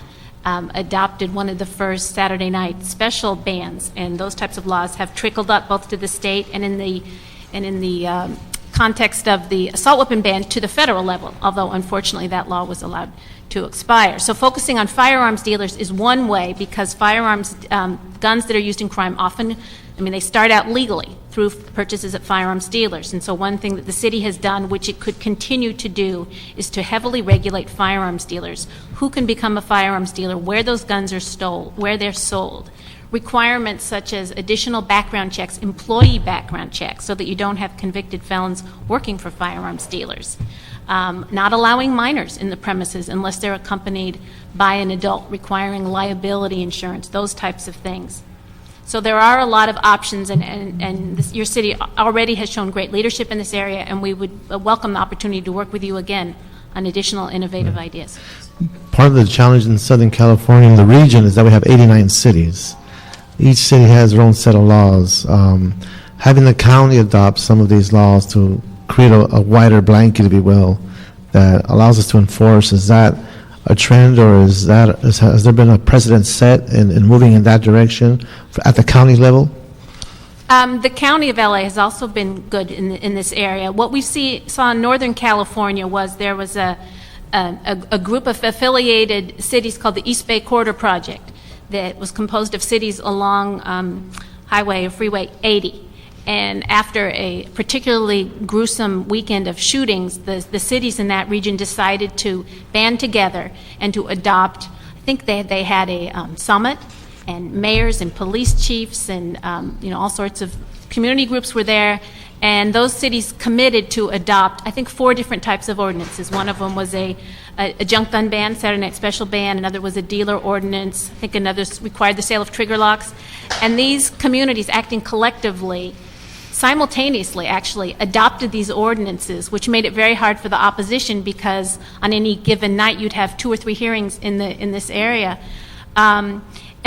adopted one of the first Saturday night special bans, and those types of laws have trickled up both to the state and in the context of the assault weapon ban to the federal level, although unfortunately that law was allowed to expire. So focusing on firearms dealers is one way, because firearms, guns that are used in crime often, they start out legally through purchases at firearms dealers. And so one thing that the city has done, which it could continue to do, is to heavily regulate firearms dealers. Who can become a firearms dealer, where those guns are stolen, where they're sold. Requirements such as additional background checks, employee background checks, so that you don't have convicted felons working for firearms dealers. Not allowing minors in the premises unless they're accompanied by an adult, requiring liability insurance, those types of things. So there are a lot of options, and your city already has shown great leadership in this area, and we would welcome the opportunity to work with you again on additional innovative ideas. Part of the challenge in Southern California and the region is that we have 89 cities. Each city has their own set of laws. Having the county adopt some of these laws to create a wider blanket, if you will, that allows us to enforce, is that a trend, or has there been a precedent set in moving in that direction at the county level? The County of LA has also been good in this area. What we saw in Northern California was there was a a group of affiliated cities called the East Bay Corridor Project that was composed of cities along Highway or Freeway 80. And after a particularly gruesome weekend of shootings, the cities in that region decided to band together and to adopt, I think they had a summit, and mayors and police chiefs and all sorts of community groups were there. And those cities committed to adopt, I think, 4 different types of ordinances. One of them was a junk gun ban, Saturday night special ban. Another was a dealer ordinance. I think another required the sale of trigger locks. And these communities, acting collectively, simultaneously actually adopted these ordinances, which made it very hard for the opposition because on any given night you'd have 2 or 3 hearings in this area. And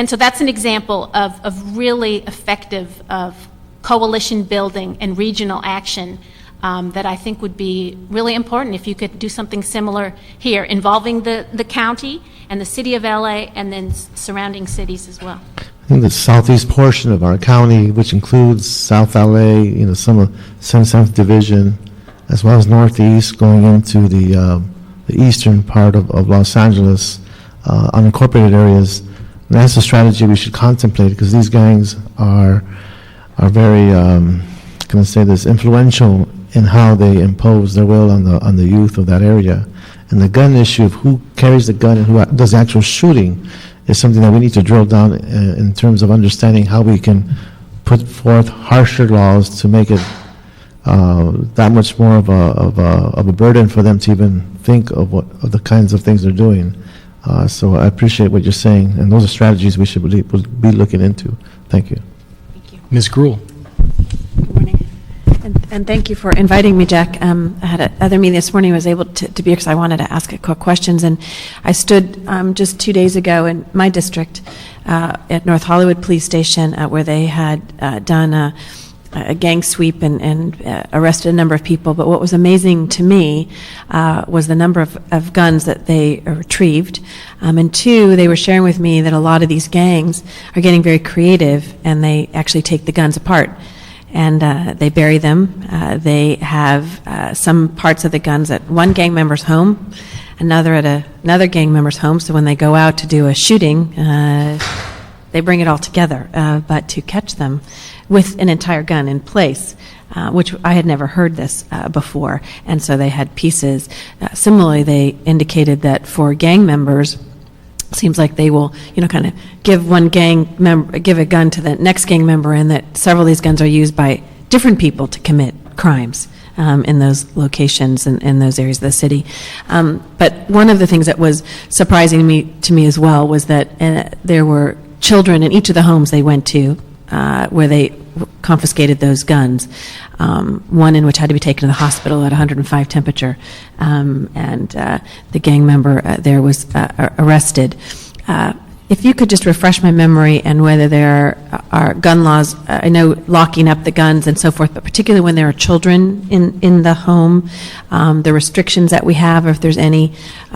so that's an example of really effective of coalition building and regional action that I think would be really important if you could do something similar here, involving the county and the city of LA and then surrounding cities as well. I think the southeast portion of our county, which includes South LA, some of 77th Division, as well as Northeast, going into the eastern part of Los Angeles, unincorporated areas. And that's a strategy we should contemplate because these gangs are very, can I say this, influential in how they impose their will on the youth of that area. And the gun issue of who carries the gun and who does the actual shooting is something that we need to drill down in terms of understanding how we can put forth harsher laws to make it that much more of a burden for them to even think of the kinds of things they're doing. So I appreciate what you're saying, and those are strategies we should be looking into. Thank you. Ms. Gruhl. Good morning. And thank you for inviting me, Jack. I had another meeting this morning. I was able to be here because I wanted to ask quick questions. And I stood just 2 days ago in my district at North Hollywood Police Station where they had done a gang sweep and arrested a number of people. But what was amazing to me was the number of guns that they retrieved. And 2, they were sharing with me that a lot of these gangs are getting very creative and they actually take the guns apart. And they bury them. They have some parts of the guns at one gang member's home, another at another gang member's home. So when they go out to do a shooting, they bring it all together. But to catch them with an entire gun in place, which I had never heard this before. And so they had pieces. Similarly, they indicated that for gang members, seems like they will, kind of give one gang member, give a gun to the next gang member, and that several of these guns are used by different people to commit crimes in those locations and in those areas of the city. But one of the things that was surprising to me as well was that there were children in each of the homes they went to where they confiscated those guns, one in which had to be taken to the hospital at 105 temperature, and the gang member there was arrested. If you could just refresh my memory and whether there are gun laws, I know locking up the guns and so forth, but particularly when there are children in the home, the restrictions that we have, or if there's any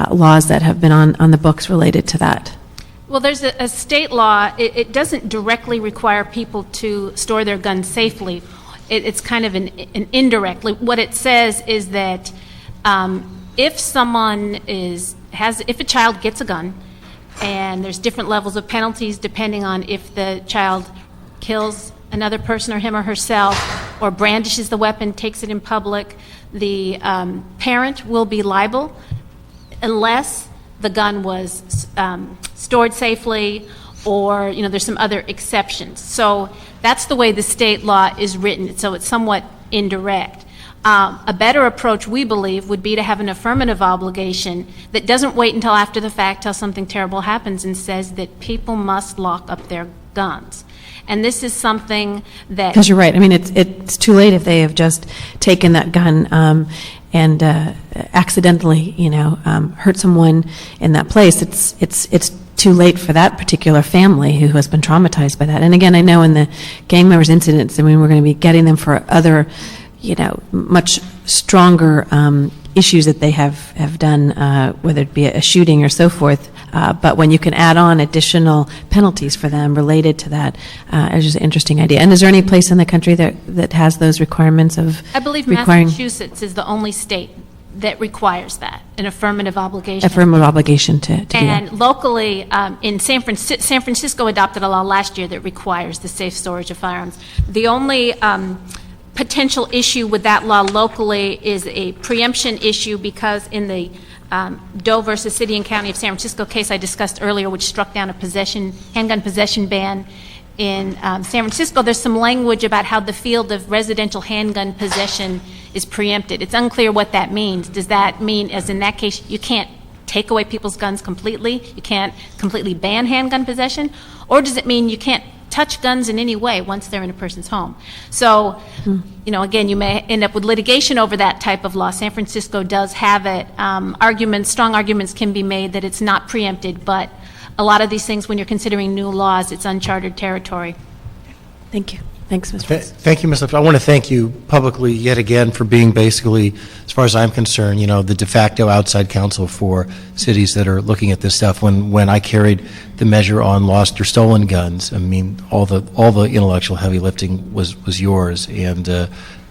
laws that have been on the books related to that. Well, there's a state law. It doesn't directly require people to store their guns safely. It's kind of an indirectly. What it says is that if a child gets a gun, and there's different levels of penalties depending on if the child kills another person or him or herself, or brandishes the weapon, takes it in public, the parent will be liable unless the gun was stored safely, or there's some other exceptions. So that's the way the state law is written. So it's somewhat indirect. A better approach, we believe, would be to have an affirmative obligation that doesn't wait until after the fact, till something terrible happens, and says that people must lock up their guns. And this is something that... Because you're right. I mean, it's too late if they have just taken that gun and accidentally, hurt someone in that place. It's too late for that particular family who has been traumatized by that. And again, I know in the gang members incidents, we're going to be getting them for other, much stronger issues that they have done, whether it be a shooting or so forth. But when you can add on additional penalties for them related to that, it's just an interesting idea. And is there any place in the country that has those requirements of I believe requiring... Massachusetts is the only state that requires that, an affirmative obligation. Affirmative obligation to do that. And locally, in San Francisco adopted a law last year that requires the safe storage of firearms. The only potential issue with that law locally is a preemption issue, because in the Doe versus City and County of San Francisco case I discussed earlier, which struck down a handgun possession ban in San Francisco, there's some language about how the field of residential handgun possession is preempted. It's unclear what that means. Does that mean, as in that case, you can't take away people's guns completely? You can't completely ban handgun possession? Or does it mean you can't touch guns in any way once they're in a person's home? So, again, you may end up with litigation over that type of law. San Francisco does have it. Strong arguments can be made that it's not preempted, but a lot of these things, when you're considering new laws, it's uncharted territory. Thank you. Thanks, Mr. Reyes. Thank you, Ms. Lipton. I want to thank you publicly yet again for being basically, as far as I'm concerned, the de facto outside counsel for cities that are looking at this stuff. When I carried the measure on lost or stolen guns, I mean, all the intellectual heavy lifting was yours, and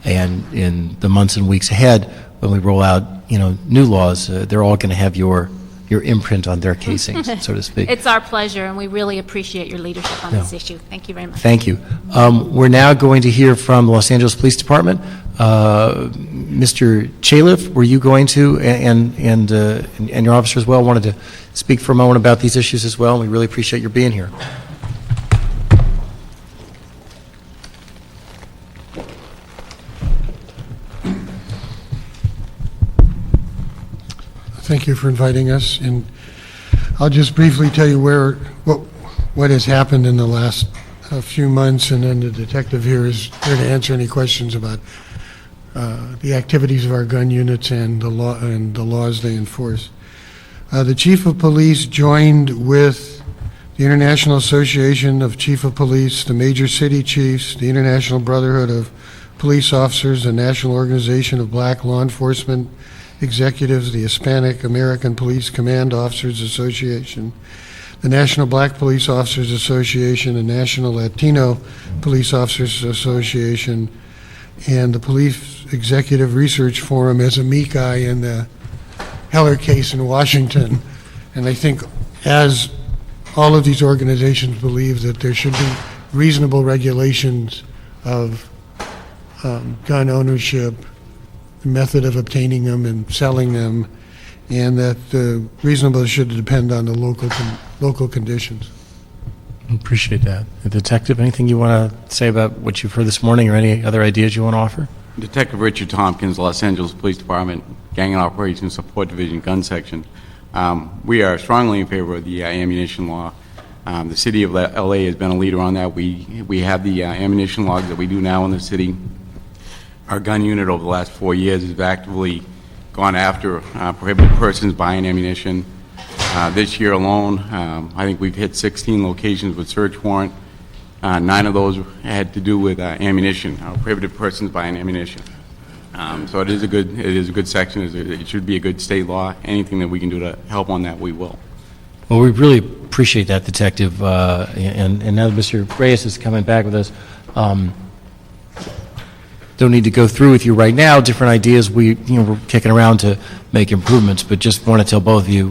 in the months and weeks ahead, when we roll out new laws, they're all going to have your imprint on their casings, so to speak. It's our pleasure, and we really appreciate your leadership on this issue. Thank you very much. Thank you. We're now going to hear from the Los Angeles Police Department. Mr. Chaliff, were you going to, and your officer as well, wanted to speak for a moment about these issues as well, and we really appreciate your being here. Thank you for inviting us, and I'll just briefly tell you what has happened in the last few months, and then the detective here is here to answer any questions about the activities of our gun units and the laws they enforce. The Chief of Police joined with the International Association of Chief of Police, the Major City Chiefs, the International Brotherhood of Police Officers, the National Organization of Black Law Enforcement Executives, the Hispanic American Police Command Officers Association, the National Black Police Officers Association, the National Latino Police Officers Association, and the Police Executive Research Forum as amici in the Heller case in Washington. And I think, as all of these organizations believe, that there should be reasonable regulations of gun ownership, the method of obtaining them and selling them, and that the reasonable should depend on the local conditions. Appreciate that. Detective, anything you want to say about what you've heard this morning, or any other ideas you want to offer? Detective Richard Tompkins, Los Angeles Police Department, Gang and Operations Support Division, Gun Section. We are strongly in favor of the ammunition law. The city of LA has been a leader on that. We have the ammunition laws that we do now in the city. Our gun unit over the last 4 years has actively gone after prohibited persons buying ammunition. This year alone, I think we've hit 16 locations with search warrant. 9 of those had to do with ammunition, prohibited persons buying ammunition. So it is a good section. It should be a good state law. Anything that we can do to help on that, we will. Well, we really appreciate that, Detective. And now that Mr. Reyes is coming back with us, don't need to go through with you right now different ideas we're kicking around to make improvements, but just want to tell both of you,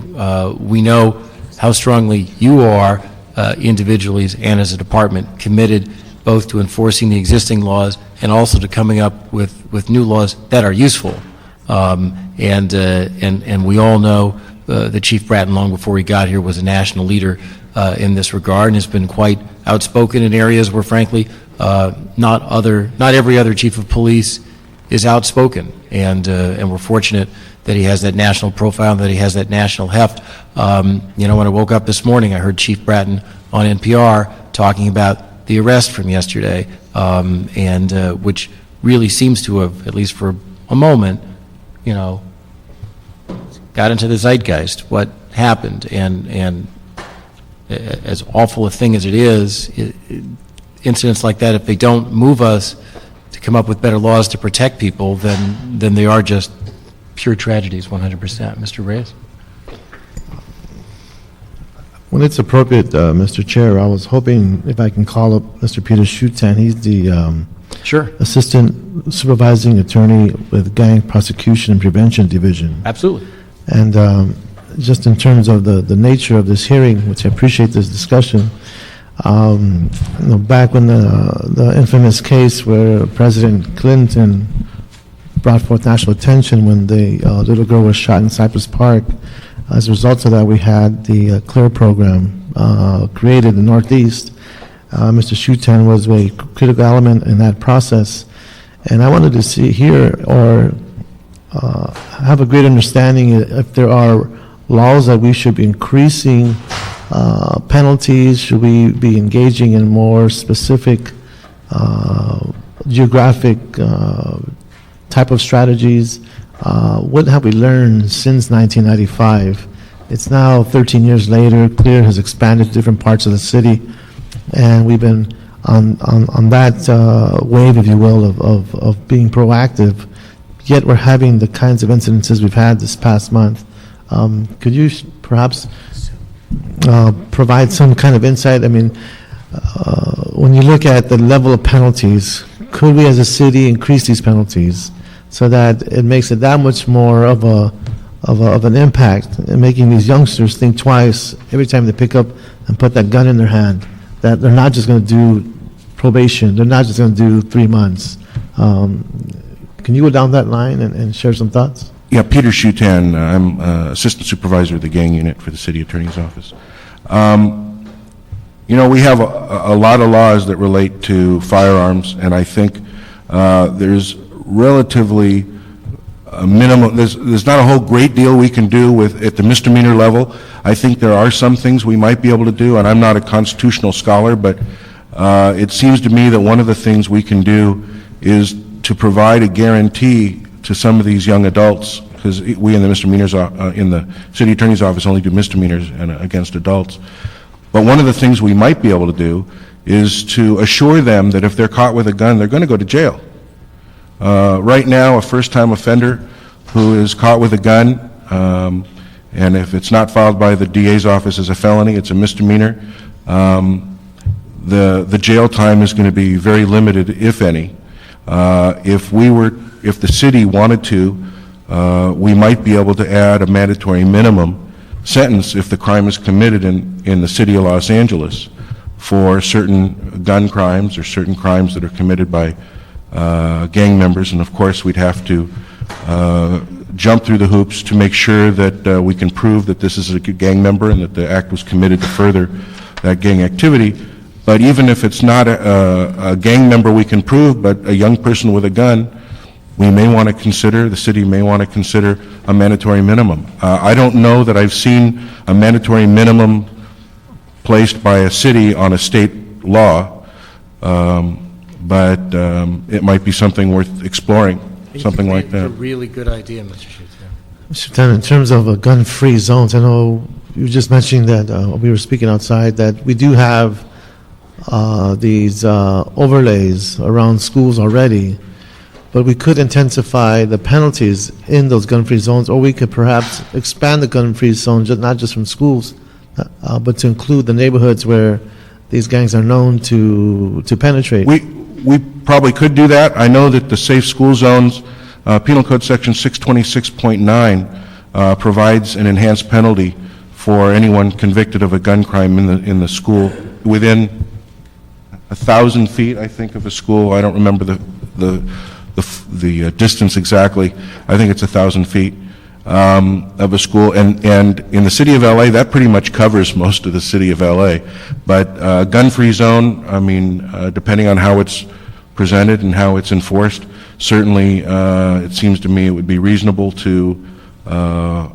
we know how strongly you are individually and as a department committed both to enforcing the existing laws and also to coming up with new laws that are useful. And we all know that Chief Bratton, long before he got here, was a national leader in this regard and has been quite outspoken in areas where, frankly, not every other chief of police is outspoken, and we're fortunate that he has that national profile and that he has that national heft. When I woke up this morning, I heard Chief Bratton on NPR talking about the arrest from yesterday, and which really seems to have, at least for a moment, got into the zeitgeist. What happened, and as awful a thing as it is, incidents like that, if they don't move us to come up with better laws to protect people, then they are just pure tragedies, 100%. Mr. Reyes? When it's appropriate, Mr. Chair, I was hoping if I can call up Mr. Peter Schutan. He's the Sure. Assistant Supervising Attorney with Gang Prosecution and Prevention Division. Absolutely. And just in terms of the nature of this hearing, which I appreciate this discussion, back when the infamous case where President Clinton brought forth national attention when the little girl was shot in Cypress Park, as a result of that, we had the CLEAR program created in the Northeast. Mr. Shutan was a critical element in that process. And I wanted to have a great understanding if there are laws that we should be increasing penalties, should we be engaging in more specific geographic type of strategies. What have we learned since 1995? It's now 13 years later. CLEAR has expanded to different parts of the city, and we've been on that wave, if you will, of being proactive. Yet we're having the kinds of incidences we've had this past month. Could you perhaps provide some kind of insight? I mean, when you look at the level of penalties, could we as a city increase these penalties so that it makes it that much more of an impact in making these youngsters think twice every time they pick up and put that gun in their hand, that they're not just going to do probation, they're not just going to do 3 months. Can you go down that line and share some thoughts? Yeah, Peter Shutan. I'm Assistant Supervisor of the Gang Unit for the City Attorney's Office. We have a lot of laws that relate to firearms, and I think there's relatively a minimum, there's not a whole great deal we can do at the misdemeanor level. I think there are some things we might be able to do, and I'm not a constitutional scholar, but it seems to me that one of the things we can do is to provide a guarantee to some of these young adults, because we in the misdemeanors, in the City Attorney's Office only do misdemeanors and against adults. But one of the things we might be able to do is to assure them that if they're caught with a gun, they're going to go to jail. Right now, a first-time offender who is caught with a gun, and if it's not filed by the DA's office as a felony, it's a misdemeanor, the jail time is going to be very limited, if any. If the city wanted to, we might be able to add a mandatory minimum sentence if the crime is committed in the city of Los Angeles for certain gun crimes or certain crimes that are committed by gang members. And of course, we'd have to jump through the hoops to make sure that we can prove that this is a gang member and that the act was committed to further that gang activity. But even if it's not a gang member we can prove, but a young person with a gun, we may want to consider, the city may want to consider a mandatory minimum. I don't know that I've seen a mandatory minimum placed by a city on a state law, but it might be something worth exploring, something like that. It's a really good idea, Mr. Shutan. Mr. Tan, in terms of gun-free zones, I know you were just mentioning that we were speaking outside, that we do have these overlays around schools already, but we could intensify the penalties in those gun-free zones, or we could perhaps expand the gun-free zones, not just from schools, but to include the neighborhoods where these gangs are known to penetrate. We probably could do that. I know that the safe school zones, Penal Code Section 626.9 provides an enhanced penalty for anyone convicted of a gun crime in the school within 1,000 feet, I think, of a school. I don't remember the distance exactly. I think it's 1,000 feet of a school. And in the city of LA, that pretty much covers most of the city of LA. But gun-free zone, I mean, depending on how it's presented and how it's enforced, certainly it seems to me it would be reasonable to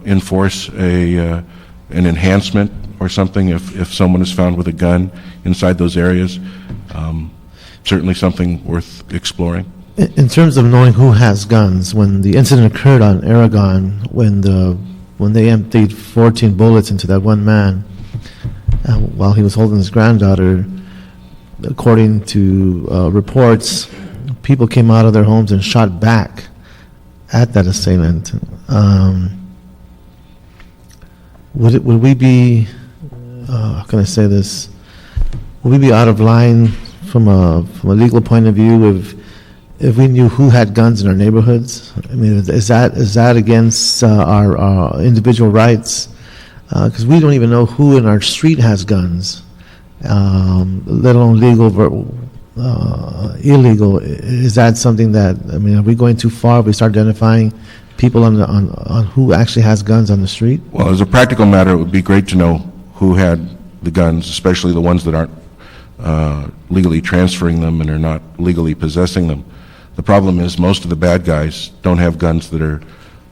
enforce an enhancement or something if someone is found with a gun inside those areas. Certainly something worth exploring. In terms of knowing who has guns, when the incident occurred on Aragon, when they emptied 14 bullets into that one man while he was holding his granddaughter, according to reports, people came out of their homes and shot back at that assailant. Would we be, how can I say this? Would we be out of line from a legal point of view if we knew who had guns in our neighborhoods? I mean, is that against our individual rights? Because we don't even know who in our street has guns, let alone legal illegal. Is that something that, I mean, are we going too far if we start identifying people on who actually has guns on the street? Well, as a practical matter, it would be great to know who had the guns, especially the ones that aren't legally transferring them and are not legally possessing them. The problem is most of the bad guys don't have guns that are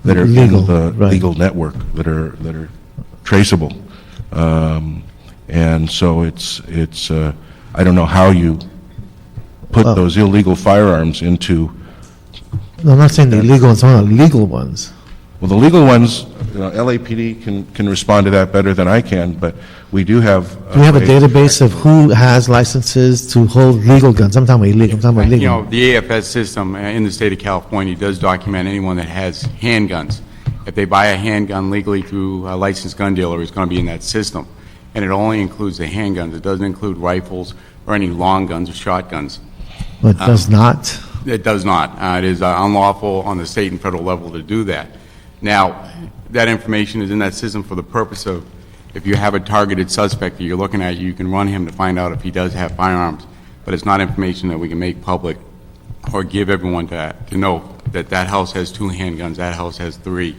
Legal, in the right. legal network, that are traceable. And so it's I don't know how you put those illegal firearms into. No, I'm not saying the illegal ones, I'm talking about legal ones. Well, the legal ones, LAPD can respond to that better than I can, but we do have. Do we have a database of who has licenses to hold legal guns? I'm talking about illegal, I'm talking about You legal. know, the AFS system in the state of California does document anyone that has handguns. If they buy a handgun legally through a licensed gun dealer, it's going to be in that system. And it only includes the handguns. It doesn't include rifles or any long guns or shotguns. But does not? It does not. It is unlawful on the state and federal level to do that. Now, that information is in that system for the purpose of, if you have a targeted suspect that you're looking at, you can run him to find out if he does have firearms. But it's not information that we can make public or give everyone to know that that house has 2 handguns, that house has 3.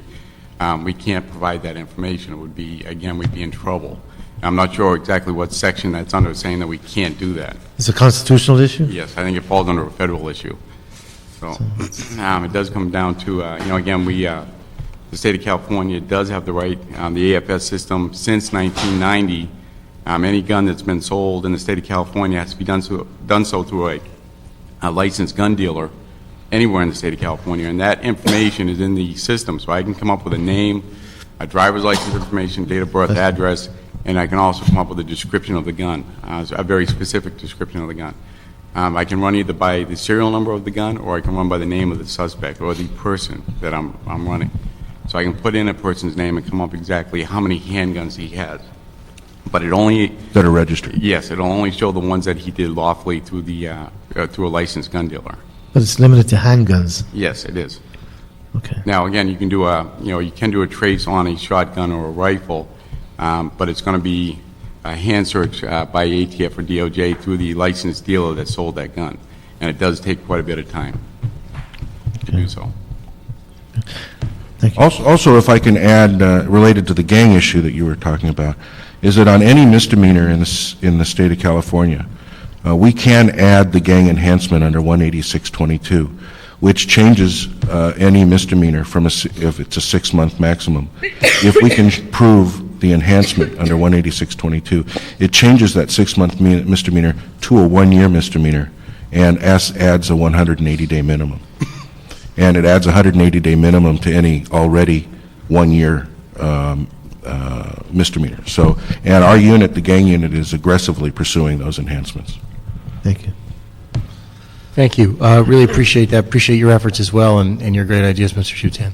We can't provide that information. It would be, again, we'd be in trouble. I'm not sure exactly what section that's under, saying that we can't do that. It's a constitutional issue? Yes, I think it falls under a federal issue. So it does come down to, again, the state of California does have the right, the AFS system since 1990. Any gun that's been sold in the state of California has to be done so through a licensed gun dealer anywhere in the state of California, and that information is in the system. So I can come up with a name, a driver's license information, date of birth, address, and I can also come up with a description of the gun, a very specific description of the gun. I can run either by the serial number of the gun, or I can run by the name of the suspect or the person that I'm running. So I can put in a person's name and come up exactly how many handguns he has. But it only... That are registered. Yes, it'll only show the ones that he did lawfully through through a licensed gun dealer. But it's limited to handguns. Yes, it is. Okay. Now, again, you can do a trace on a shotgun or a rifle, but it's going to be a hand search by ATF or DOJ through the licensed dealer that sold that gun, and it does take quite a bit of time to do so. Thank you. Also, if I can add, related to the gang issue that you were talking about, is that on any misdemeanor in the state of California, we can add the gang enhancement under 18622, which changes any misdemeanor from if it's a 6-month maximum. If we can prove the enhancement under 18622, it changes that 6-month misdemeanor to a 1-year misdemeanor and adds a 180-day minimum. And it adds a 180-day minimum to any already 1-year misdemeanor. So, and our unit, the gang unit, is aggressively pursuing those enhancements. Thank you. Thank you. Really appreciate that. Appreciate your efforts as well and your great ideas, Mr. Shutan.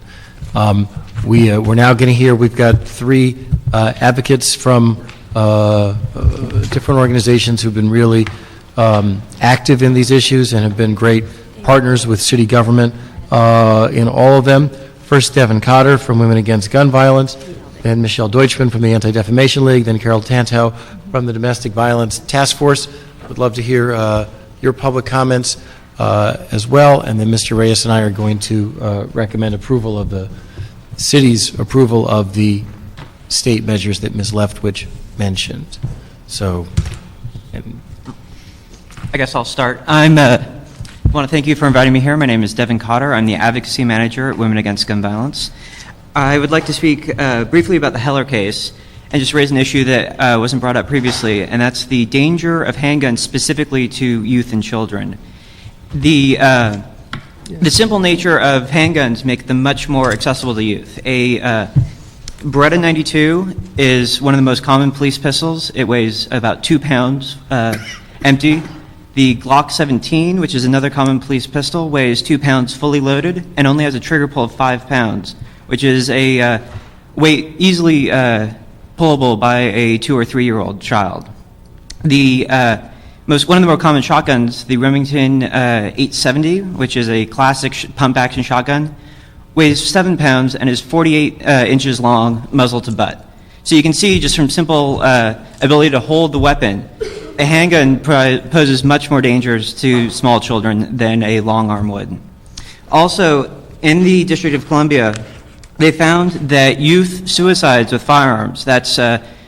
We're now going to hear, we've got 3 advocates from different organizations who've been really active in these issues and have been great partners with city government in all of them. First, Devin Cotter from Women Against Gun Violence, then Michelle Deutschman from the Anti-Defamation League, then Carol Tantow from the Domestic Violence Task Force. Would love to hear your public comments as well, and then Mr. Reyes and I are going to recommend approval of the city's approval of the state measures that Ms. Leftwich mentioned. So, I guess I'll start. I want to thank you for inviting me here. My name is Devin Cotter. I'm the Advocacy Manager at Women Against Gun Violence. I would like to speak briefly about the Heller case and just raise an issue that wasn't brought up previously, and that's the danger of handguns specifically to youth and children. The simple nature of handguns make them much more accessible to youth. A Beretta 92 is one of the most common police pistols. It weighs about 2 pounds empty. The Glock 17, which is another common police pistol, weighs 2 pounds fully loaded and only has a trigger pull of 5 pounds, which is a weight easily pullable by a 2 or 3-year-old child. The One of the more common shotguns, the Remington 870, which is a classic pump-action shotgun, weighs 7 pounds and is 48 inches long, muzzle to butt. So you can see just from simple ability to hold the weapon, a handgun poses much more dangers to small children than a long arm would. Also, in the District of Columbia, they found that youth suicides with firearms, that's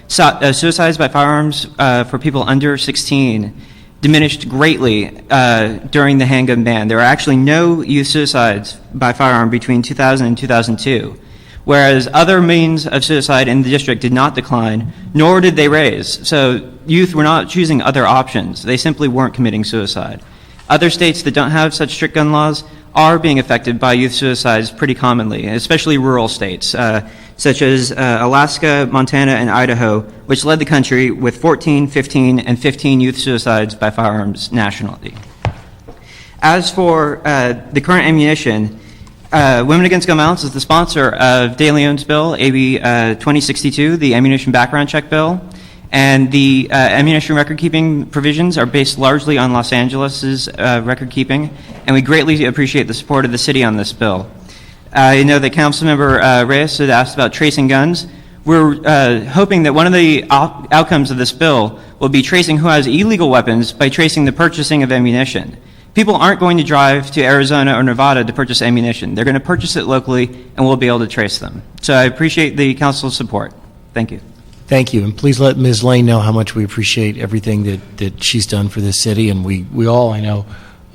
suicides by firearms for people under 16, diminished greatly during the handgun ban. There were actually no youth suicides by firearm between 2000 and 2002, whereas other means of suicide in the district did not decline, nor did they raise. So youth were not choosing other options. They simply weren't committing suicide. Other states that don't have such strict gun laws are being affected by youth suicides pretty commonly, especially rural states, such as Alaska, Montana, and Idaho, which led the country with 14, 15, and 15 youth suicides by firearms nationally. As for the current ammunition, Women Against Gun Violence is the sponsor of De Leon's bill, AB 2062, the ammunition background check bill. And the ammunition record-keeping provisions are based largely on Los Angeles' record-keeping, and we greatly appreciate the support of the city on this bill. I know that Councilmember Reyes had asked about tracing guns. We're hoping that one of the outcomes of this bill will be tracing who has illegal weapons by tracing the purchasing of ammunition. People aren't going to drive to Arizona or Nevada to purchase ammunition. They're going to purchase it locally, and we'll be able to trace them. So I appreciate the council's support. Thank you. Thank you, and please let Ms. Lane know how much we appreciate everything that she's done for this city, and we all, I know,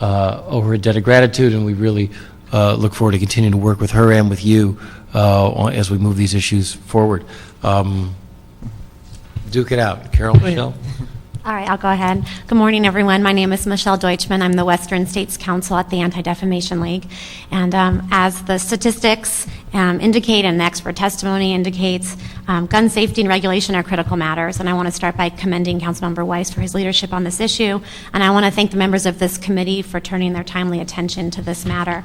owe her a debt of gratitude, and we really look forward to continuing to work with her and with you as we move these issues forward. Duke it out. Carol, Michelle? All right, I'll go ahead. Good morning, everyone. My name is Michelle Deutschman. I'm the Western States Counsel at the Anti-Defamation League. And as the statistics indicate and the expert testimony indicates, gun safety and regulation are critical matters. And I want to start by commending Councilmember Weiss for his leadership on this issue. And I want to thank the members of this committee for turning their timely attention to this matter.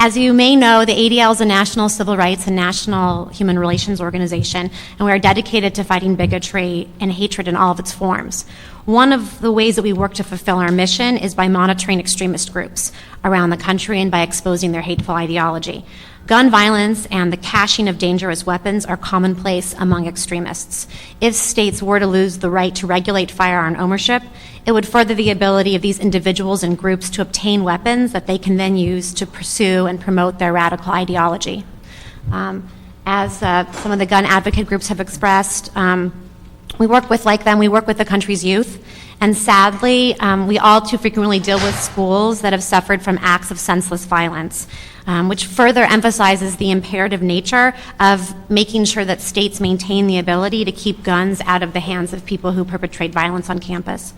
As you may know, the ADL is a national civil rights and national human relations organization, and we are dedicated to fighting bigotry and hatred in all of its forms. One of the ways that we work to fulfill our mission is by monitoring extremist groups around the country and by exposing their hateful ideology. Gun violence and the caching of dangerous weapons are commonplace among extremists. If states were to lose the right to regulate firearm ownership, it would further the ability of these individuals and groups to obtain weapons that they can then use to pursue and promote their radical ideology. As some of the gun advocate groups have expressed, we work with the country's youth. And sadly, we all too frequently deal with schools that have suffered from acts of senseless violence, which further emphasizes the imperative nature of making sure that states maintain the ability to keep guns out of the hands of people who perpetrate violence on campus.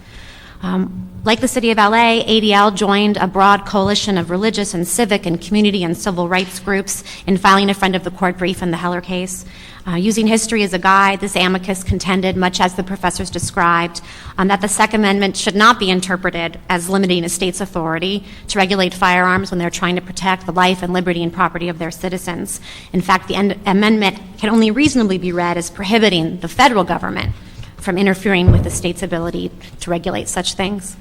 Like the City of LA, ADL joined a broad coalition of religious and civic and community and civil rights groups in filing a friend of the court brief in the Heller case. Using history as a guide, this amicus contended, much as the professors described, that the Second Amendment should not be interpreted as limiting a state's authority to regulate firearms when they're trying to protect the life and liberty and property of their citizens. In fact, the amendment can only reasonably be read as prohibiting the federal government from interfering with the state's ability to regulate such things.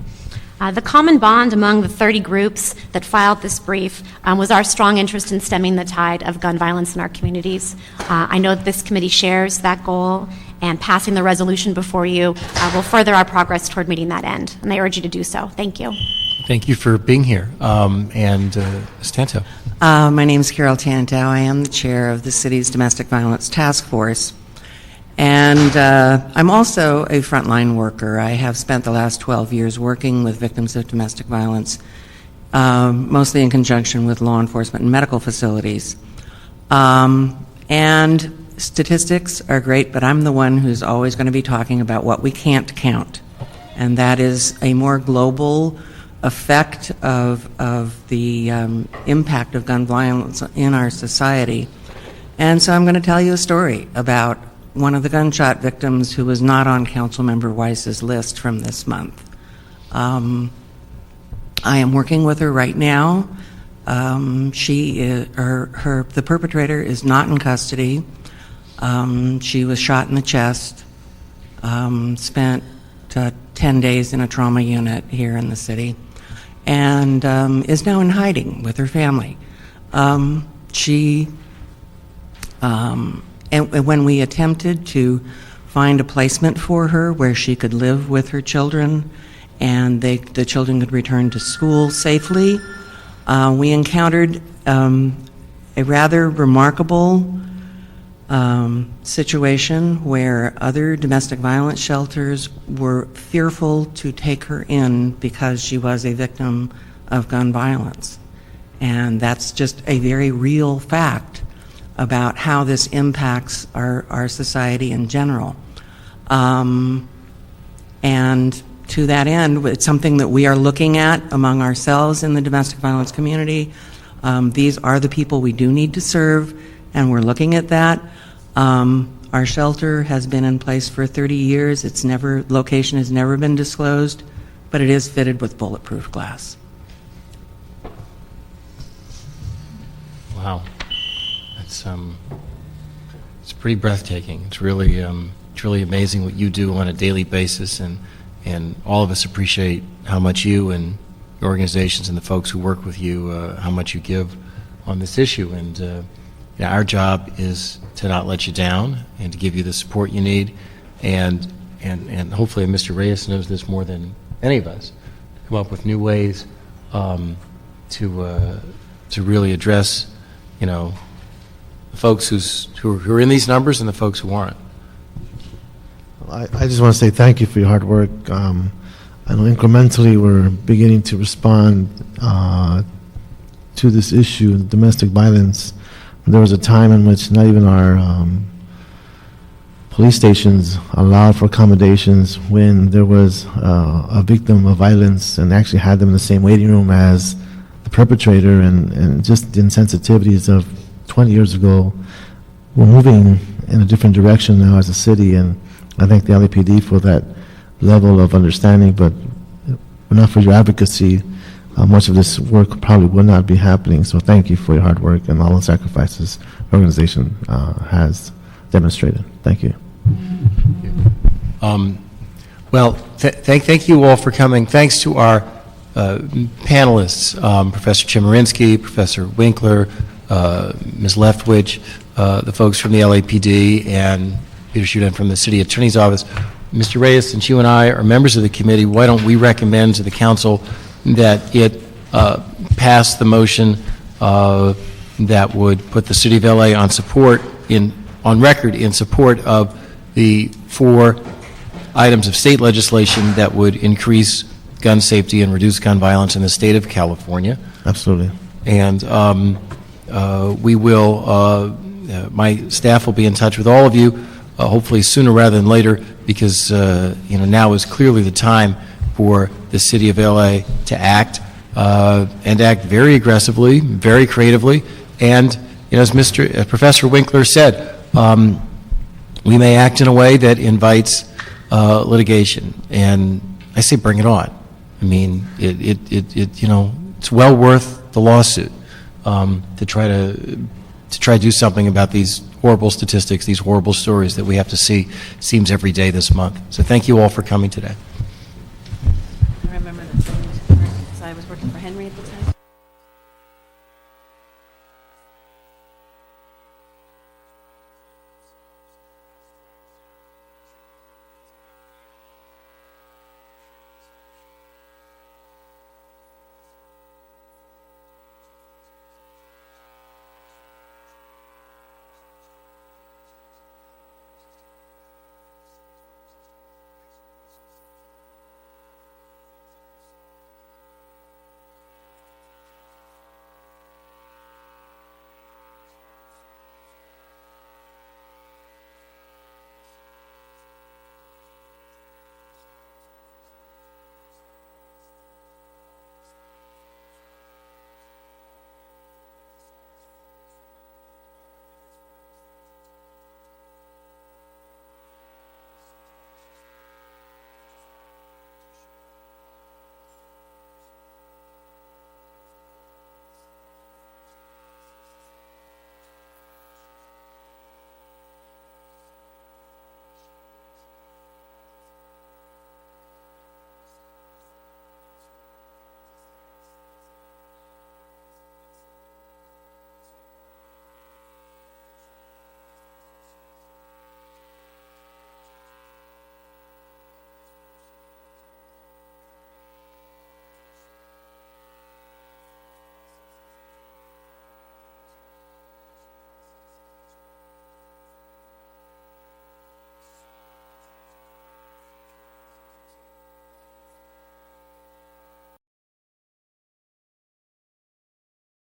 The common bond among the 30 groups that filed this brief was our strong interest in stemming the tide of gun violence in our communities. I know that this committee shares that goal, and passing the resolution before you will further our progress toward meeting that end, and I urge you to do so. Thank you. Thank you for being here. And Ms. Tanto. My name is Carol Tanto. I am the chair of the city's Domestic Violence Task Force. And I'm also a frontline worker. I have spent the last 12 years working with victims of domestic violence, mostly in conjunction with law enforcement and medical facilities. And statistics are great, but I'm the one who's always going to be talking about what we can't count. And that is a more global effect of the impact of gun violence in our society. And so I'm going to tell you a story about one of the gunshot victims who was not on Councilmember Weiss's list from this month. I am working with her right now. The perpetrator is not in custody. She was shot in the chest, spent 10 days in a trauma unit here in the city, and is now in hiding with her family. And when we attempted to find a placement for her where she could live with her children and the children could return to school safely, we encountered a rather remarkable situation where other domestic violence shelters were fearful to take her in because she was a victim of gun violence. And that's just a very real fact about how this impacts our society in general. And to that end, it's something that we are looking at among ourselves in the domestic violence community. These are the people we do need to serve, and we're looking at that. Our shelter has been in place for 30 years. Location has never been disclosed, but it is fitted with bulletproof glass. Wow. It's pretty breathtaking. It's really amazing what you do on a daily basis, and all of us appreciate how much you and your organizations and the folks who work with you, how much you give on this issue. And our job is to not let you down and to give you the support you need, and hopefully Mr. Reyes knows this more than any of us, to come up with new ways to really address, the folks who are in these numbers and the folks who aren't. I just want to say thank you for your hard work. I know incrementally we're beginning to respond to this issue of domestic violence. There was a time in which not even our police stations allowed for accommodations when there was a victim of violence, and actually had them in the same waiting room as the perpetrator, and just the insensitivities of 20 years ago. We're moving in a different direction now as a city, and I thank the LAPD for that level of understanding, but not for your advocacy, much of this work probably would not be happening. So thank you for your hard work and all the sacrifices the organization has demonstrated. Thank you. Well, thank you all for coming. Thanks to our panelists, Professor Chemerinsky, Professor Winkler, Ms. Leftwich, the folks from the LAPD, and Peter Schudan from the City Attorney's Office. Mr. Reyes, since you and I are members of the committee, why don't we recommend to the council that it pass the motion that would put the City of LA on record in support of the 4 items of state legislation that would increase gun safety and reduce gun violence in the state of California. Absolutely. And we will, my staff will be in touch with all of you, hopefully sooner rather than later, because now is clearly the time for the City of LA to act, and act very aggressively, very creatively, and as Professor Winkler said, we may act in a way that invites litigation, and I say bring it on. I mean, it's well worth the lawsuit to try to do something about these horrible statistics, these horrible stories that we have to see, seems every day this month. So thank you all for coming today.